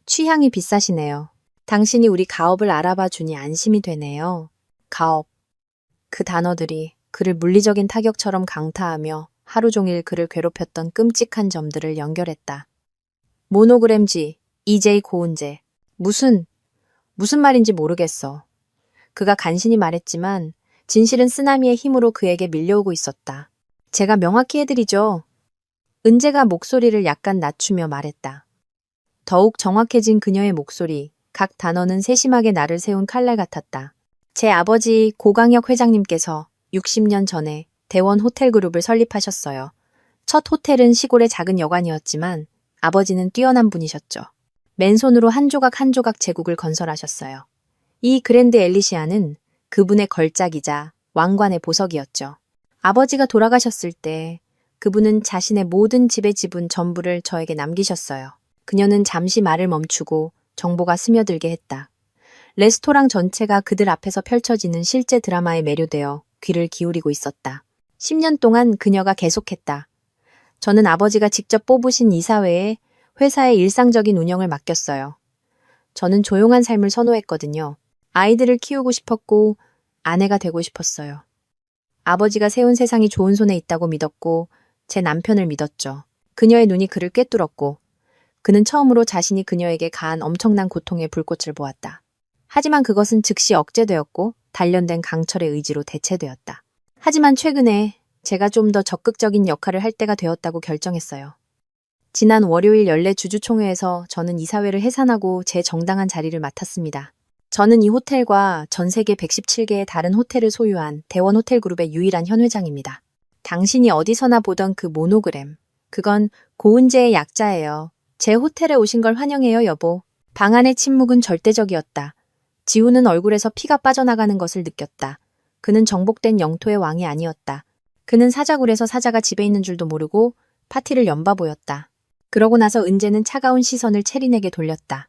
A: 취향이 비싸시네요. 당신이 우리 가업을 알아봐 주니 안심이 되네요. 가업. 그 단어들이 그를 물리적인 타격처럼 강타하며 하루 종일 그를 괴롭혔던 끔찍한 점들을 연결했다. 모노그램지, EJ 고은재. 무슨 말인지 모르겠어. 그가 간신히 말했지만 진실은 쓰나미의 힘으로 그에게 밀려오고 있었다. 제가 명확히 해드리죠. 은재가 목소리를 약간 낮추며 말했다. 더욱 정확해진 그녀의 목소리, 각 단어는 세심하게 나를 세운 칼날 같았다. 제 아버지 고강혁 회장님께서 60년 전에 대원 호텔그룹을 설립하셨어요. 첫 호텔은 시골의 작은 여관이었지만 아버지는 뛰어난 분이셨죠. 맨손으로 한 조각 한 조각 제국을 건설하셨어요. 이 그랜드 엘리시아는 그분의 걸작이자 왕관의 보석이었죠. 아버지가 돌아가셨을 때 그분은 자신의 모든 집의 지분 전부를 저에게 남기셨어요. 그녀는 잠시 말을 멈추고 정보가 스며들게 했다. 레스토랑 전체가 그들 앞에서 펼쳐지는 실제 드라마에 매료되어 귀를 기울이고 있었다. 10년 동안 그녀가 계속했다. 저는 아버지가 직접 뽑으신 이사회에 회사의 일상적인 운영을 맡겼어요. 저는 조용한 삶을 선호했거든요. 아이들을 키우고 싶었고 아내가 되고 싶었어요. 아버지가 세운 세상이 좋은 손에 있다고 믿었고 제 남편을 믿었죠. 그녀의 눈이 그를 꿰뚫었고 그는 처음으로 자신이 그녀에게 가한 엄청난 고통의 불꽃을 보았다. 하지만 그것은 즉시 억제되었고 단련된 강철의 의지로 대체되었다. 하지만 최근에 제가 좀 더 적극적인 역할을 할 때가 되었다고 결정했어요. 지난 월요일 연례 주주총회에서 저는 이사회를 해산하고 제 정당한 자리를 맡았습니다. 저는 이 호텔과 전 세계 117개의 다른 호텔을 소유한 대원 호텔그룹의 유일한 현 회장입니다. 당신이 어디서나 보던 그 모노그램, 그건 고은재의 약자예요. 제 호텔에 오신 걸 환영해요, 여보. 방 안의 침묵은 절대적이었다. 지우는 얼굴에서 피가 빠져나가는 것을 느꼈다. 그는 정복된 영토의 왕이 아니었다. 그는 사자굴에서 사자가 집에 있는 줄도 모르고 파티를 연바 보였다. 그러고 나서 은재는 차가운 시선을 체린에게 돌렸다.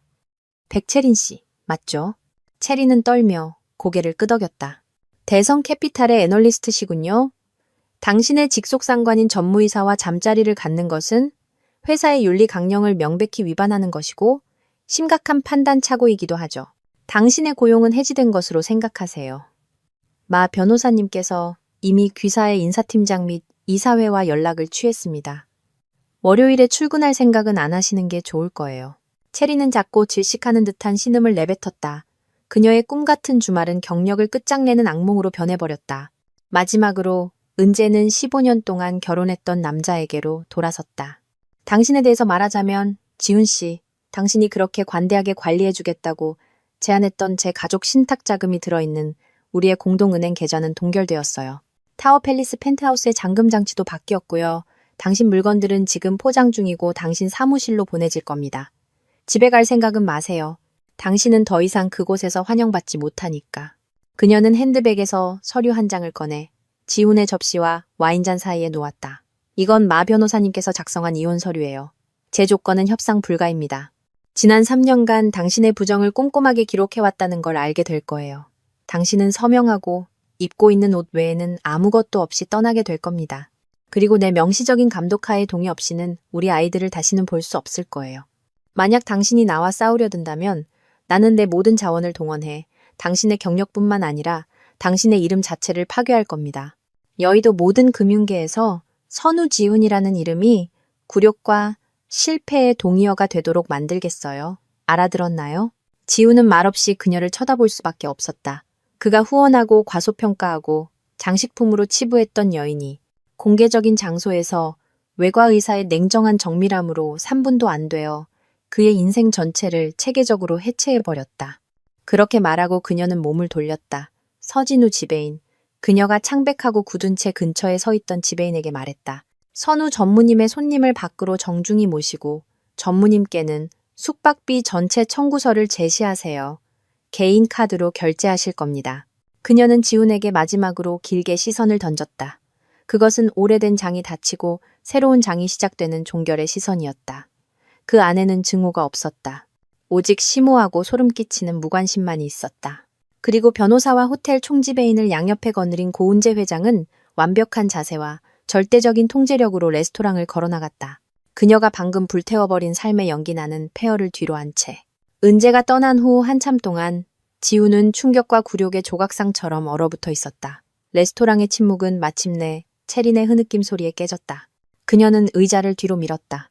A: 백채린 씨, 맞죠? 체린은 떨며 고개를 끄덕였다. 대성 캐피탈의 애널리스트시군요. 당신의 직속 상관인 전무이사와 잠자리를 갖는 것은 회사의 윤리 강령을 명백히 위반하는 것이고 심각한 판단 착오이기도 하죠. 당신의 고용은 해지된 것으로 생각하세요. 마 변호사님께서 이미 귀사의 인사팀장 및 이사회와 연락을 취했습니다. 월요일에 출근할 생각은 안 하시는 게 좋을 거예요. 체리는 작고 질식하는 듯한 신음을 내뱉었다. 그녀의 꿈 같은 주말은 경력을 끝장내는 악몽으로 변해버렸다. 마지막으로 은재는 15년 동안 결혼했던 남자에게로 돌아섰다. 당신에 대해서 말하자면 지훈 씨, 당신이 그렇게 관대하게 관리해주겠다고 제안했던 제 가족 신탁 자금이 들어있는 우리의 공동은행 계좌는 동결되었어요. 타워팰리스 펜트하우스의 잠금 장치도 바뀌었고요. 당신 물건들은 지금 포장 중이고 당신 사무실로 보내질 겁니다. 집에 갈 생각은 마세요. 당신은 더 이상 그곳에서 환영받지 못하니까. 그녀는 핸드백에서 서류 한 장을 꺼내 지훈의 접시와 와인잔 사이에 놓았다. 이건 마 변호사님께서 작성한 이혼 서류예요. 제 조건은 협상 불가입니다. 지난 3년간 당신의 부정을 꼼꼼하게 기록해왔다는 걸 알게 될 거예요. 당신은 서명하고 입고 있는 옷 외에는 아무것도 없이 떠나게 될 겁니다. 그리고 내 명시적인 감독하에 동의 없이는 우리 아이들을 다시는 볼 수 없을 거예요. 만약 당신이 나와 싸우려 든다면 나는 내 모든 자원을 동원해 당신의 경력뿐만 아니라 당신의 이름 자체를 파괴할 겁니다. 여의도 모든 금융계에서 선우지훈이라는 이름이 굴욕과 실패의 동의어가 되도록 만들겠어요. 알아들었나요? 지훈은 말없이 그녀를 쳐다볼 수밖에 없었다. 그가 후원하고 과소평가하고 장식품으로 치부했던 여인이 공개적인 장소에서 외과의사의 냉정한 정밀함으로 3분도 안 되어 그의 인생 전체를 체계적으로 해체해버렸다. 그렇게 말하고 그녀는 몸을 돌렸다. 서진우 지배인. 그녀가 창백하고 굳은 채 근처에 서 있던 지배인에게 말했다. 선우 전무님의 손님을 밖으로 정중히 모시고 전무님께는 숙박비 전체 청구서를 제시하세요. 개인 카드로 결제하실 겁니다. 그녀는 지훈에게 마지막으로 길게 시선을 던졌다. 그것은 오래된 장이 닫히고 새로운 장이 시작되는 종결의 시선이었다. 그 안에는 증오가 없었다. 오직 심오하고 소름 끼치는 무관심만이 있었다. 그리고 변호사와 호텔 총지배인을 양옆에 거느린 고은재 회장은 완벽한 자세와 절대적인 통제력으로 레스토랑을 걸어나갔다. 그녀가 방금 불태워버린 삶의 연기나는 폐허를 뒤로 한 채. 은재가 떠난 후 한참 동안 지우는 충격과 굴욕의 조각상처럼 얼어붙어 있었다. 레스토랑의 침묵은 마침내 체린의 흐느낌 소리에 깨졌다. 그녀는 의자를 뒤로 밀었다.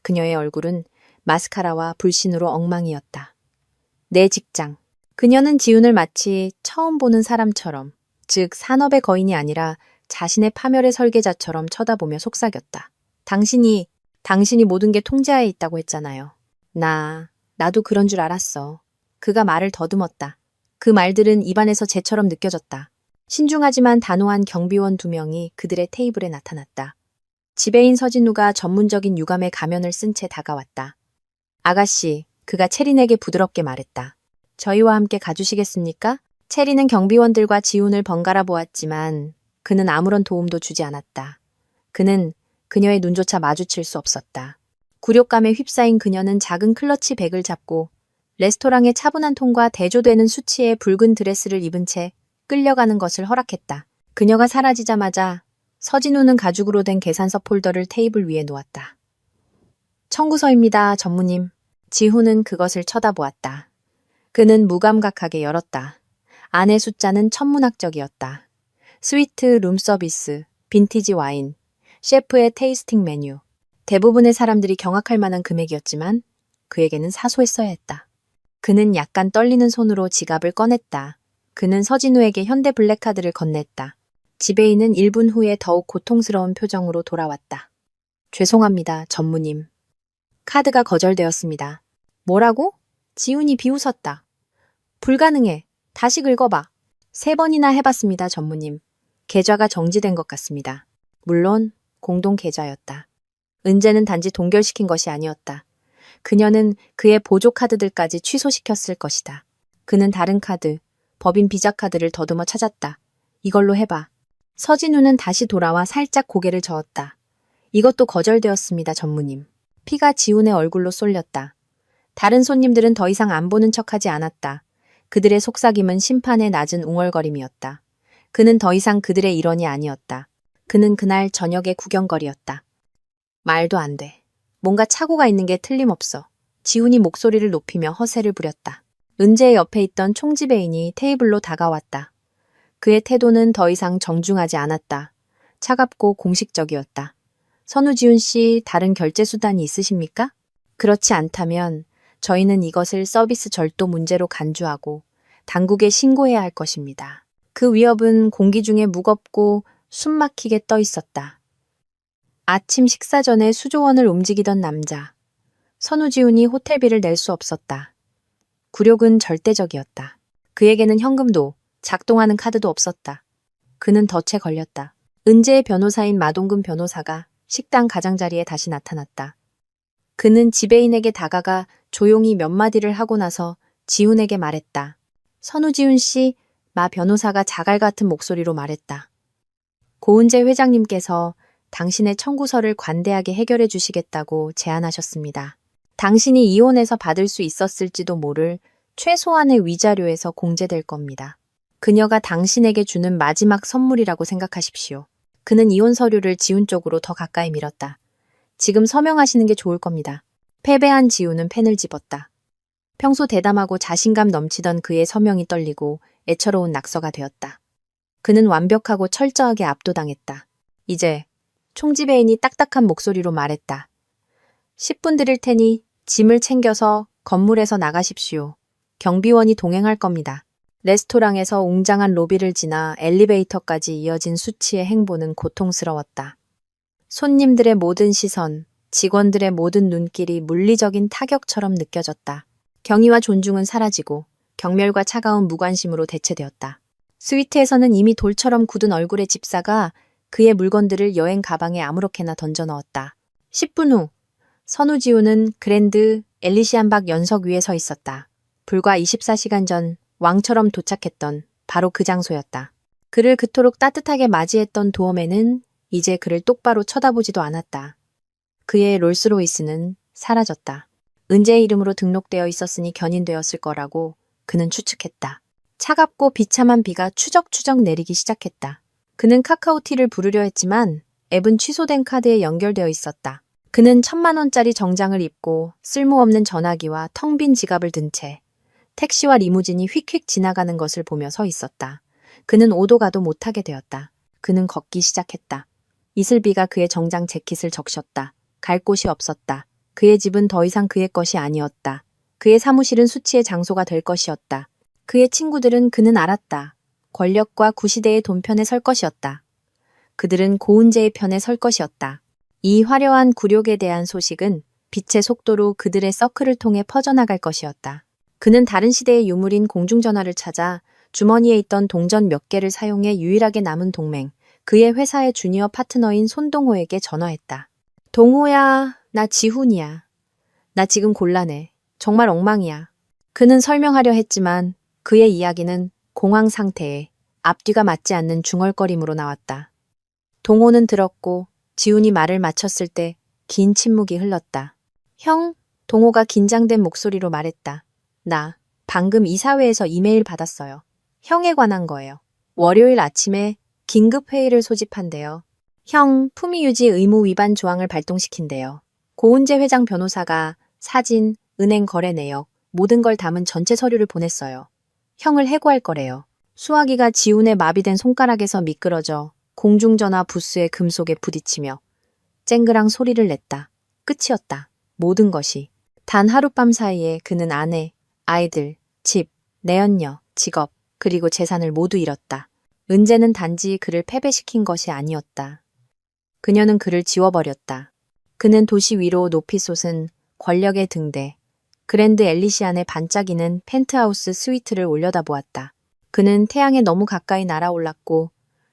A: 그녀의 얼굴은 마스카라와 불신으로 엉망이었다. 내 직장. 그녀는 지훈을 마치 처음 보는 사람처럼, 즉 산업의 거인이 아니라 자신의 파멸의 설계자처럼 쳐다보며 속삭였다. 당신이 모든 게 통제하에 있다고 했잖아요. 나도 그런 줄 알았어. 그가 말을 더듬었다. 그 말들은 입안에서 재처럼 느껴졌다. 신중하지만 단호한 경비원 2명이 그들의 테이블에 나타났다. 지배인 서진우가 전문적인 유감의 가면을 쓴 채 다가왔다. 아가씨, 그가 체린에게 부드럽게 말했다. 저희와 함께 가주시겠습니까? 체린은 경비원들과 지훈을 번갈아 보았지만 그는 아무런 도움도 주지 않았다. 그는 그녀의 눈조차 마주칠 수 없었다. 굴욕감에 휩싸인 그녀는 작은 클러치 백을 잡고 레스토랑의 차분한 톤과 대조되는 수치의 붉은 드레스를 입은 채 끌려가는 것을 허락했다. 그녀가 사라지자마자 서진우는 가죽으로 된 계산서 폴더를 테이블 위에 놓았다. 청구서입니다, 전무님. 지훈은 그것을 쳐다보았다. 그는 무감각하게 열었다. 안의 숫자는 천문학적이었다. 스위트 룸서비스, 빈티지 와인, 셰프의 테이스팅 메뉴. 대부분의 사람들이 경악할 만한 금액이었지만 그에게는 사소했어야 했다. 그는 약간 떨리는 손으로 지갑을 꺼냈다. 그는 서진우에게 현대 블랙카드를 건넸다. 지배인은 1분 후에 더욱 고통스러운 표정으로 돌아왔다. 죄송합니다, 전무님. 카드가 거절되었습니다. 뭐라고? 지훈이 비웃었다. 불가능해. 다시 긁어봐. 3번이나 해봤습니다, 전무님. 계좌가 정지된 것 같습니다. 물론 공동 계좌였다. 은재는 단지 동결시킨 것이 아니었다. 그녀는 그의 보조 카드들까지 취소시켰을 것이다. 그는 다른 카드, 법인 비자 카드를 더듬어 찾았다. 이걸로 해봐. 서진우는 다시 돌아와 살짝 고개를 저었다. 이것도 거절되었습니다, 전무님. 피가 지훈의 얼굴로 쏠렸다. 다른 손님들은 더 이상 안 보는 척하지 않았다. 그들의 속삭임은 심판의 낮은 웅얼거림이었다. 그는 더 이상 그들의 일원이 아니었다. 그는 그날 저녁의 구경거리였다. 말도 안 돼. 뭔가 착오가 있는 게 틀림없어. 지훈이 목소리를 높이며 허세를 부렸다. 은재의 옆에 있던 총지배인이 테이블로 다가왔다. 그의 태도는 더 이상 정중하지 않았다. 차갑고 공식적이었다. 선우지훈 씨, 다른 결제 수단이 있으십니까? 그렇지 않다면 저희는 이것을 서비스 절도 문제로 간주하고 당국에 신고해야 할 것입니다. 그 위협은 공기 중에 무겁고 숨막히게 떠 있었다. 아침 식사 전에 수조원을 움직이던 남자. 선우지훈이 호텔비를 낼 수 없었다. 굴욕은 절대적이었다. 그에게는 현금도 작동하는 카드도 없었다. 그는 덫에 걸렸다. 은재의 변호사인 마동근 변호사가 식당 가장자리에 다시 나타났다. 그는 지배인에게 다가가 조용히 몇 마디를 하고 나서 지훈에게 말했다. 선우지훈 씨, 마 변호사가 자갈 같은 목소리로 말했다. 고은재 회장님께서 당신의 청구서를 관대하게 해결해 주시겠다고 제안하셨습니다. 당신이 이혼해서 받을 수 있었을지도 모를 최소한의 위자료에서 공제될 겁니다. 그녀가 당신에게 주는 마지막 선물이라고 생각하십시오. 그는 이혼 서류를 지훈 쪽으로 더 가까이 밀었다. 지금 서명하시는 게 좋을 겁니다. 패배한 지훈은 펜을 집었다. 평소 대담하고 자신감 넘치던 그의 서명이 떨리고 애처로운 낙서가 되었다. 그는 완벽하고 철저하게 압도당했다. 이제 총지배인이 딱딱한 목소리로 말했다. 10분 드릴 테니 짐을 챙겨서 건물에서 나가십시오. 경비원이 동행할 겁니다. 레스토랑에서 웅장한 로비를 지나 엘리베이터까지 이어진 수치의 행보는 고통스러웠다. 손님들의 모든 시선, 직원들의 모든 눈길이 물리적인 타격처럼 느껴졌다. 경의와 존중은 사라지고 경멸과 차가운 무관심으로 대체되었다. 스위트에서는 이미 돌처럼 굳은 얼굴의 집사가 그의 물건들을 여행 가방에 아무렇게나 던져 넣었다. 10분 후 선우지훈은 그랜드 엘리시안박 연석 위에 서 있었다. 불과 24시간 전 왕처럼 도착했던 바로 그 장소였다. 그를 그토록 따뜻하게 맞이했던 도어맨은 이제 그를 똑바로 쳐다보지도 않았다. 그의 롤스로이스는 사라졌다. 은재의 이름으로 등록되어 있었으니 견인되었을 거라고 그는 추측했다. 차갑고 비참한 비가 추적추적 내리기 시작했다. 그는 카카오티를 부르려 했지만 앱은 취소된 카드에 연결되어 있었다. 그는 1,000만 원짜리 정장을 입고 쓸모없는 전화기와 텅 빈 지갑을 든 채 택시와 리무진이 휙휙 지나가는 것을 보며 서 있었다. 그는 오도 가도 못하게 되었다. 그는 걷기 시작했다. 이슬비가 그의 정장 재킷을 적셨다. 갈 곳이 없었다. 그의 집은 더 이상 그의 것이 아니었다. 그의 사무실은 수치의 장소가 될 것이었다. 그의 친구들은 그는 알았다. 권력과 구시대의 돈편에 설 것이었다. 그들은 고은재의 편에 설 것이었다. 이 화려한 굴욕에 대한 소식은 빛의 속도로 그들의 서클을 통해 퍼져나갈 것이었다. 그는 다른 시대의 유물인 공중전화를 찾아 주머니에 있던 동전 몇 개를 사용해 유일하게 남은 동맹, 그의 회사의 주니어 파트너인 손동호에게 전화했다. 동호야, 나 지훈이야. 나 지금 곤란해. 정말 엉망이야. 그는 설명하려 했지만 그의 이야기는 공황 상태에 앞뒤가 맞지 않는 중얼거림으로 나왔다. 동호는 들었고 지훈이 말을 마쳤을 때 긴 침묵이 흘렀다. 형, 동호가 긴장된 목소리로 말했다. 나 방금 이사회에서 이메일 받았어요. 형에 관한 거예요. 월요일 아침에 긴급 회의를 소집한대요. 형, 품위유지 의무 위반 조항을 발동시킨대요. 고은재 회장 변호사가 사진, 은행 거래 내역, 모든 걸 담은 전체 서류를 보냈어요. 형을 해고할 거래요. 수화기가 지훈의 마비된 손가락에서 미끄러져 공중전화 부스의 금속에 부딪히며 쨍그랑 소리를 냈다. 끝이었다. 모든 것이. 단 하룻밤 사이에 그는 아내, 아이들, 집, 내연녀, 직업, 그리고 재산을 모두 잃었다. 은재는 단지 그를 패배시킨 것이 아니었다. 그녀는 그를 지워버렸다. 그는 도시 위로 높이 솟은 권력의 등대, 그랜드 엘리시안의 반짝이는 펜트하우스 스위트를 올려다보았다. 그는 태양에 너무 가까이 날아올랐고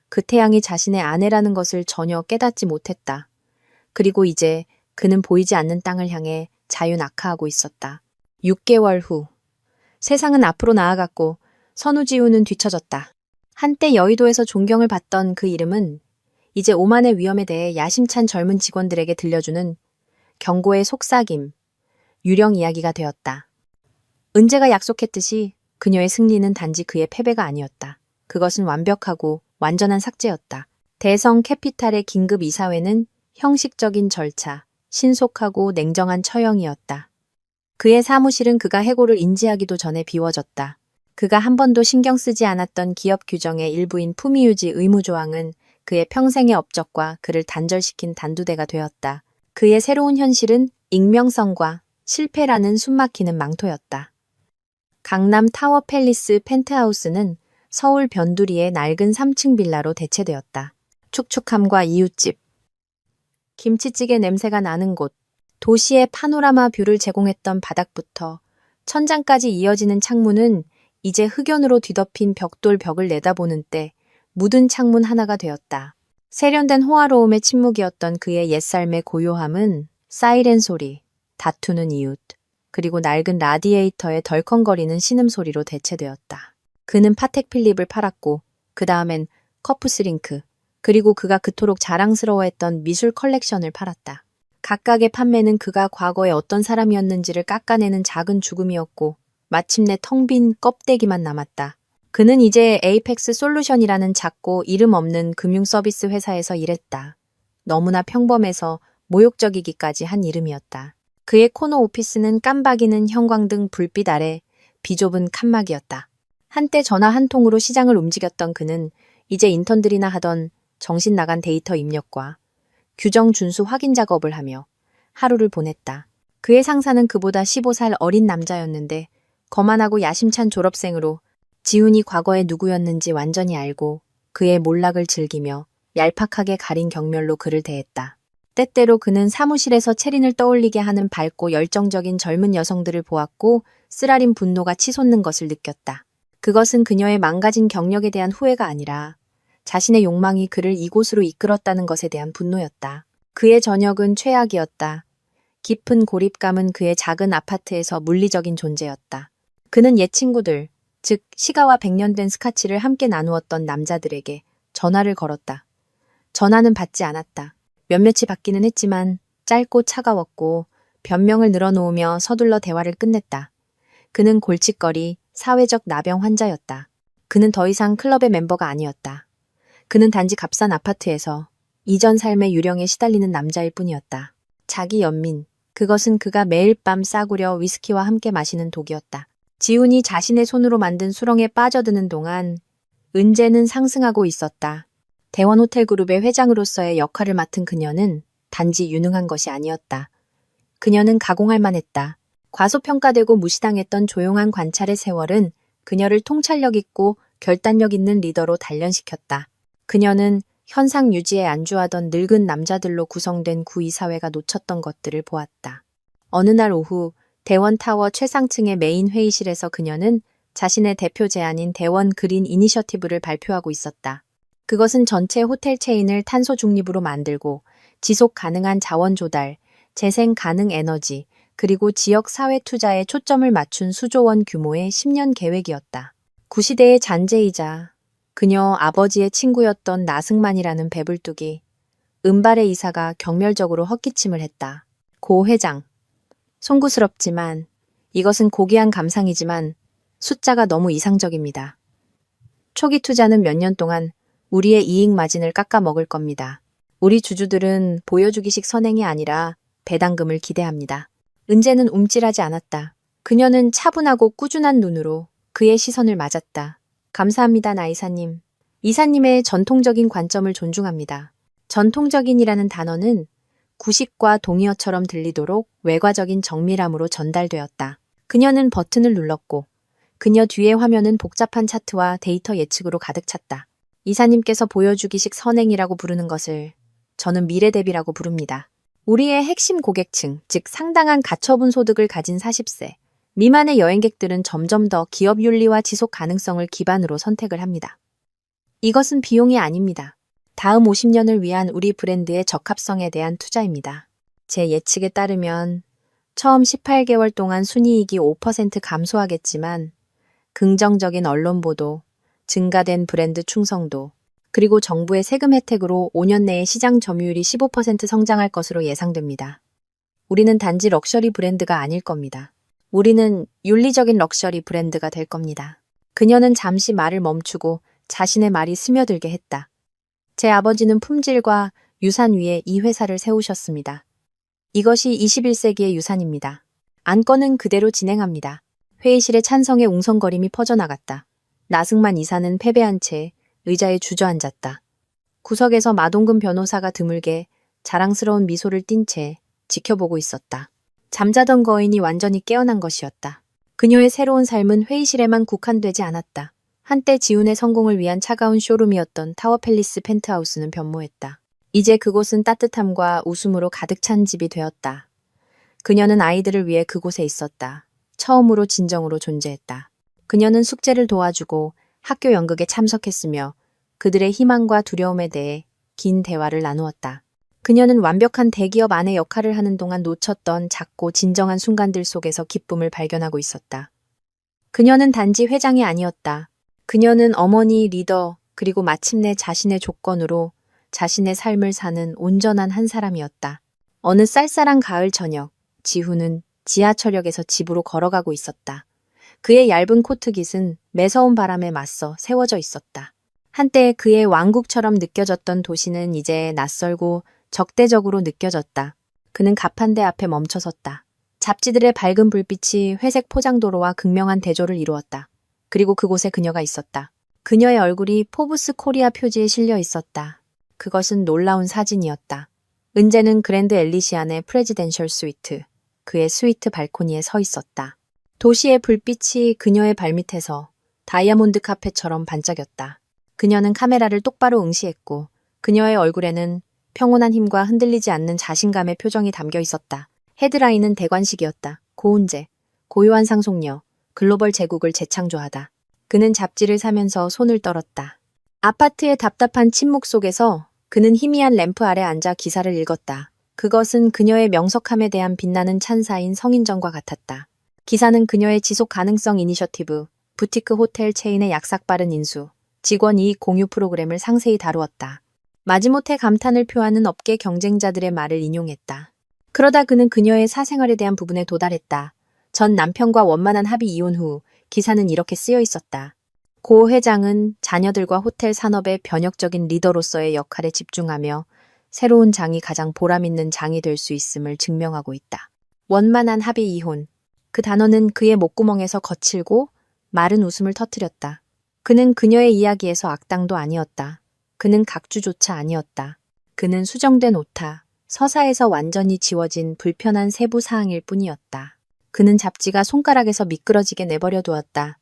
A: 그 태양이 자신의 아내라는 것을 전혀 깨닫지 못했다. 그리고 이제 그는 보이지 않는 땅을 향해 자유낙하하고 있었다. 6개월 후 세상은 앞으로 나아갔고 선우지우는 뒤처졌다. 한때 여의도에서 존경을 받던 그 이름은 이제 오만의 위험에 대해 야심찬 젊은 직원들에게 들려주는 경고의 속삭임, 유령 이야기가 되었다. 은재가 약속했듯이 그녀의 승리는 단지 그의 패배가 아니었다. 그것은 완벽하고 완전한 삭제였다. 대성 캐피탈의 긴급 이사회는 형식적인 절차, 신속하고 냉정한 처형이었다. 그의 사무실은 그가 해고를 인지하기도 전에 비워졌다. 그가 한 번도 신경 쓰지 않았던 기업 규정의 일부인 품위유지 의무 조항은 그의 평생의 업적과 그를 단절시킨 단두대가 되었다. 그의 새로운 현실은 익명성과 실패라는 숨막히는 망토였다. 강남 타워 팰리스 펜트하우스는 서울 변두리의 낡은 3층 빌라로 대체되었다. 축축함과 이웃집, 김치찌개 냄새가 나는 곳, 도시의 파노라마 뷰를 제공했던 바닥부터 천장까지 이어지는 창문은 이제 흑연으로 뒤덮인 벽돌 벽을 내다보는 때 묻은 창문 하나가 되었다. 세련된 호화로움의 침묵이었던 그의 옛삶의 고요함은 사이렌 소리, 다투는 이웃, 그리고 낡은 라디에이터의 덜컹거리는 신음소리로 대체되었다. 그는 파텍 필립을 팔았고 그 다음엔 커프스링크, 그리고 그가 그토록 자랑스러워했던 미술 컬렉션을 팔았다. 각각의 판매는 그가 과거에 어떤 사람이었는지를 깎아내는 작은 죽음이었고 마침내 텅 빈 껍데기만 남았다. 그는 이제 에이펙스 솔루션이라는 작고 이름 없는 금융 서비스 회사에서 일했다. 너무나 평범해서 모욕적이기까지 한 이름이었다. 그의 코너 오피스는 깜박이는 형광등 불빛 아래 비좁은 칸막이었다. 한때 전화 한 통으로 시장을 움직였던 그는 이제 인턴들이나 하던 정신 나간 데이터 입력과 규정 준수 확인 작업을 하며 하루를 보냈다. 그의 상사는 그보다 15살 어린 남자였는데 거만하고 야심찬 졸업생으로 지훈이 과거에 누구였는지 완전히 알고 그의 몰락을 즐기며 얄팍하게 가린 경멸로 그를 대했다. 때때로 그는 사무실에서 체린을 떠올리게 하는 밝고 열정적인 젊은 여성들을 보았고 쓰라린 분노가 치솟는 것을 느꼈다. 그것은 그녀의 망가진 경력에 대한 후회가 아니라 자신의 욕망이 그를 이곳으로 이끌었다는 것에 대한 분노였다. 그의 저녁은 최악이었다. 깊은 고립감은 그의 작은 아파트에서 물리적인 존재였다. 그는 옛 친구들, 즉 시가와 100년 된 스카치를 함께 나누었던 남자들에게 전화를 걸었다. 전화는 받지 않았다. 몇몇이 받기는 했지만 짧고 차가웠고 변명을 늘어놓으며 서둘러 대화를 끝냈다. 그는 골칫거리, 사회적 나병 환자였다. 그는 더 이상 클럽의 멤버가 아니었다. 그는 단지 값싼 아파트에서 이전 삶의 유령에 시달리는 남자일 뿐이었다. 자기 연민, 그것은 그가 매일 밤 싸구려 위스키와 함께 마시는 독이었다. 지훈이 자신의 손으로 만든 수렁에 빠져드는 동안 은재는 상승하고 있었다. 대원호텔그룹의 회장으로서의 역할을 맡은 그녀는 단지 유능한 것이 아니었다. 그녀는 가공할 만했다. 과소평가되고 무시당했던 조용한 관찰의 세월은 그녀를 통찰력 있고 결단력 있는 리더로 단련시켰다. 그녀는 현상 유지에 안주하던 늙은 남자들로 구성된 구이사회가 놓쳤던 것들을 보았다. 어느 날 오후 대원타워 최상층의 메인 회의실에서 그녀는 자신의 대표 제안인 대원 그린 이니셔티브를 발표하고 있었다. 그것은 전체 호텔 체인을 탄소 중립으로 만들고 지속 가능한 자원 조달, 재생 가능 에너지, 그리고 지역 사회 투자에 초점을 맞춘 수조원 규모의 10년 계획이었다. 구시대의 잔재이자 그녀 아버지의 친구였던 나승만이라는 배불뚝이 은발의 이사가 경멸적으로 헛기침을 했다. 고 회장. 송구스럽지만 이것은 고귀한 감상이지만 숫자가 너무 이상적입니다. 초기 투자는 몇 년 동안 우리의 이익 마진을 깎아 먹을 겁니다. 우리 주주들은 보여주기식 선행이 아니라 배당금을 기대합니다. 은재는 움찔하지 않았다. 그녀는 차분하고 꾸준한 눈으로 그의 시선을 맞았다. 감사합니다, 나 이사님. 이사님의 전통적인 관점을 존중합니다. 전통적인이라는 단어는 구식과 동의어처럼 들리도록 외과적인 정밀함으로 전달되었다. 그녀는 버튼을 눌렀고 그녀 뒤의 화면은 복잡한 차트와 데이터 예측으로 가득 찼다. 이사님께서 보여주기식 선행이라고 부르는 것을 저는 미래 대비라고 부릅니다. 우리의 핵심 고객층, 즉 상당한 가처분 소득을 가진 40세 미만의 여행객들은 점점 더 기업 윤리와 지속 가능성을 기반으로 선택을 합니다. 이것은 비용이 아닙니다. 다음 50년을 위한 우리 브랜드의 적합성에 대한 투자입니다. 제 예측에 따르면 처음 18개월 동안 순이익이 5% 감소하겠지만 긍정적인 언론 보도, 증가된 브랜드 충성도, 그리고 정부의 세금 혜택으로 5년 내에 시장 점유율이 15% 성장할 것으로 예상됩니다. 우리는 단지 럭셔리 브랜드가 아닐 겁니다. 우리는 윤리적인 럭셔리 브랜드가 될 겁니다. 그녀는 잠시 말을 멈추고 자신의 말이 스며들게 했다. 제 아버지는 품질과 유산 위에 이 회사를 세우셨습니다. 이것이 21세기의 유산입니다. 안건은 그대로 진행합니다. 회의실에 찬성의 웅성거림이 퍼져나갔다. 나승만 이사는 패배한 채 의자에 주저앉았다. 구석에서 마동근 변호사가 드물게 자랑스러운 미소를 띤 채 지켜보고 있었다. 잠자던 거인이 완전히 깨어난 것이었다. 그녀의 새로운 삶은 회의실에만 국한되지 않았다. 한때 지훈의 성공을 위한 차가운 쇼룸이었던 타워팰리스 펜트하우스는 변모했다. 이제 그곳은 따뜻함과 웃음으로 가득 찬 집이 되었다. 그녀는 아이들을 위해 그곳에 있었다. 처음으로 진정으로 존재했다. 그녀는 숙제를 도와주고 학교 연극에 참석했으며 그들의 희망과 두려움에 대해 긴 대화를 나누었다. 그녀는 완벽한 대기업 안의 역할을 하는 동안 놓쳤던 작고 진정한 순간들 속에서 기쁨을 발견하고 있었다. 그녀는 단지 회장이 아니었다. 그녀는 어머니, 리더, 그리고 마침내 자신의 조건으로 자신의 삶을 사는 온전한 한 사람이었다. 어느 쌀쌀한 가을 저녁, 지훈은 지하철역에서 집으로 걸어가고 있었다. 그의 얇은 코트깃은 매서운 바람에 맞서 세워져 있었다. 한때 그의 왕국처럼 느껴졌던 도시는 이제 낯설고 적대적으로 느껴졌다. 그는 가판대 앞에 멈춰섰다. 잡지들의 밝은 불빛이 회색 포장도로와 극명한 대조를 이루었다. 그리고 그곳에 그녀가 있었다. 그녀의 얼굴이 포브스 코리아 표지에 실려 있었다. 그것은 놀라운 사진이었다. 은재는 그랜드 엘리시안의 프레지덴셜 스위트, 그의 스위트 발코니에 서 있었다. 도시의 불빛이 그녀의 발밑에서 다이아몬드 카펫처럼 반짝였다. 그녀는 카메라를 똑바로 응시했고 그녀의 얼굴에는 평온한 힘과 흔들리지 않는 자신감의 표정이 담겨 있었다. 헤드라인은 대관식이었다. 고은재, 고요한 상속녀, 글로벌 제국을 재창조하다. 그는 잡지를 사면서 손을 떨었다. 아파트의 답답한 침묵 속에서 그는 희미한 램프 아래 앉아 기사를 읽었다. 그것은 그녀의 명석함에 대한 빛나는 찬사인 성인정과 같았다. 기사는 그녀의 지속 가능성 이니셔티브, 부티크 호텔 체인의 약삭빠른 인수, 직원 이익 공유 프로그램을 상세히 다루었다. 마지못해 감탄을 표하는 업계 경쟁자들의 말을 인용했다. 그러다 그는 그녀의 사생활에 대한 부분에 도달했다. 전 남편과 원만한 합의 이혼 후 기사는 이렇게 쓰여 있었다. 고 회장은 자녀들과 호텔 산업의 변혁적인 리더로서의 역할에 집중하며 새로운 장이 가장 보람있는 장이 될 수 있음을 증명하고 있다. 원만한 합의 이혼. 그 단어는 그의 목구멍에서 거칠고 마른 웃음을 터뜨렸다. 그는 그녀의 이야기에서 악당도 아니었다. 그는 각주조차 아니었다. 그는 수정된 오타, 서사에서 완전히 지워진 불편한 세부 사항일 뿐이었다. 그는 잡지가 손가락에서 미끄러지게 내버려 두었다.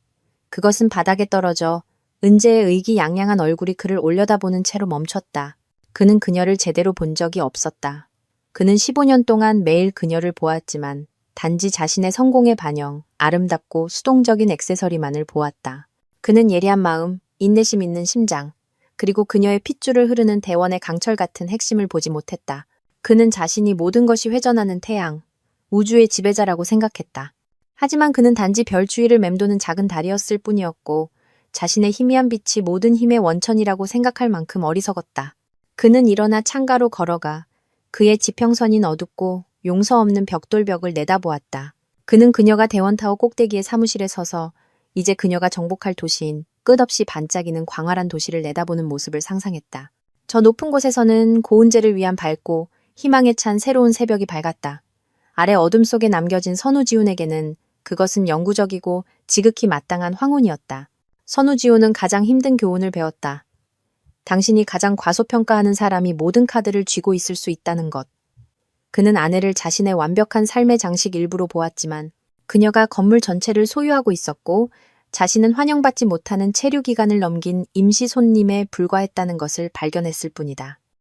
A: 그것은 바닥에 떨어져 은재의 의기양양한 얼굴이 그를 올려다보는 채로 멈췄다. 그는 그녀를 제대로 본 적이 없었다. 그는 15년 동안 매일 그녀를 보았지만 단지 자신의 성공의 반영, 아름답고 수동적인 액세서리만을 보았다. 그는 예리한 마음, 인내심 있는 심장, 그리고 그녀의 핏줄을 흐르는 대원의 강철 같은 핵심을 보지 못했다. 그는 자신이 모든 것이 회전하는 태양, 우주의 지배자라고 생각했다. 하지만 그는 단지 별 주위를 맴도는 작은 달이었을 뿐이었고 자신의 희미한 빛이 모든 힘의 원천이라고 생각할 만큼 어리석었다. 그는 일어나 창가로 걸어가 그의 지평선인 어둡고 용서 없는 벽돌벽을 내다보았다. 그는 그녀가 대원타워 꼭대기의 사무실에 서서 이제 그녀가 정복할 도시인 끝없이 반짝이는 광활한 도시를 내다보는 모습을 상상했다. 저 높은 곳에서는 고은재를 위한 밝고 희망에 찬 새로운 새벽이 밝았다. 아래 어둠 속에 남겨진 선우지훈에게는 그것은 영구적이고 지극히 마땅한 황혼이었다. 선우지훈은 가장 힘든 교훈을 배웠다. 당신이 가장 과소평가하는 사람이 모든 카드를 쥐고 있을 수 있다는 것. 그는 아내를 자신의 완벽한 삶의 장식 일부로 보았지만 그녀가 건물 전체를 소유하고 있었고 자신은 환영받지 못하는 체류 기간을 넘긴 임시 손님에 불과했다는 것을 발견했을 뿐이다.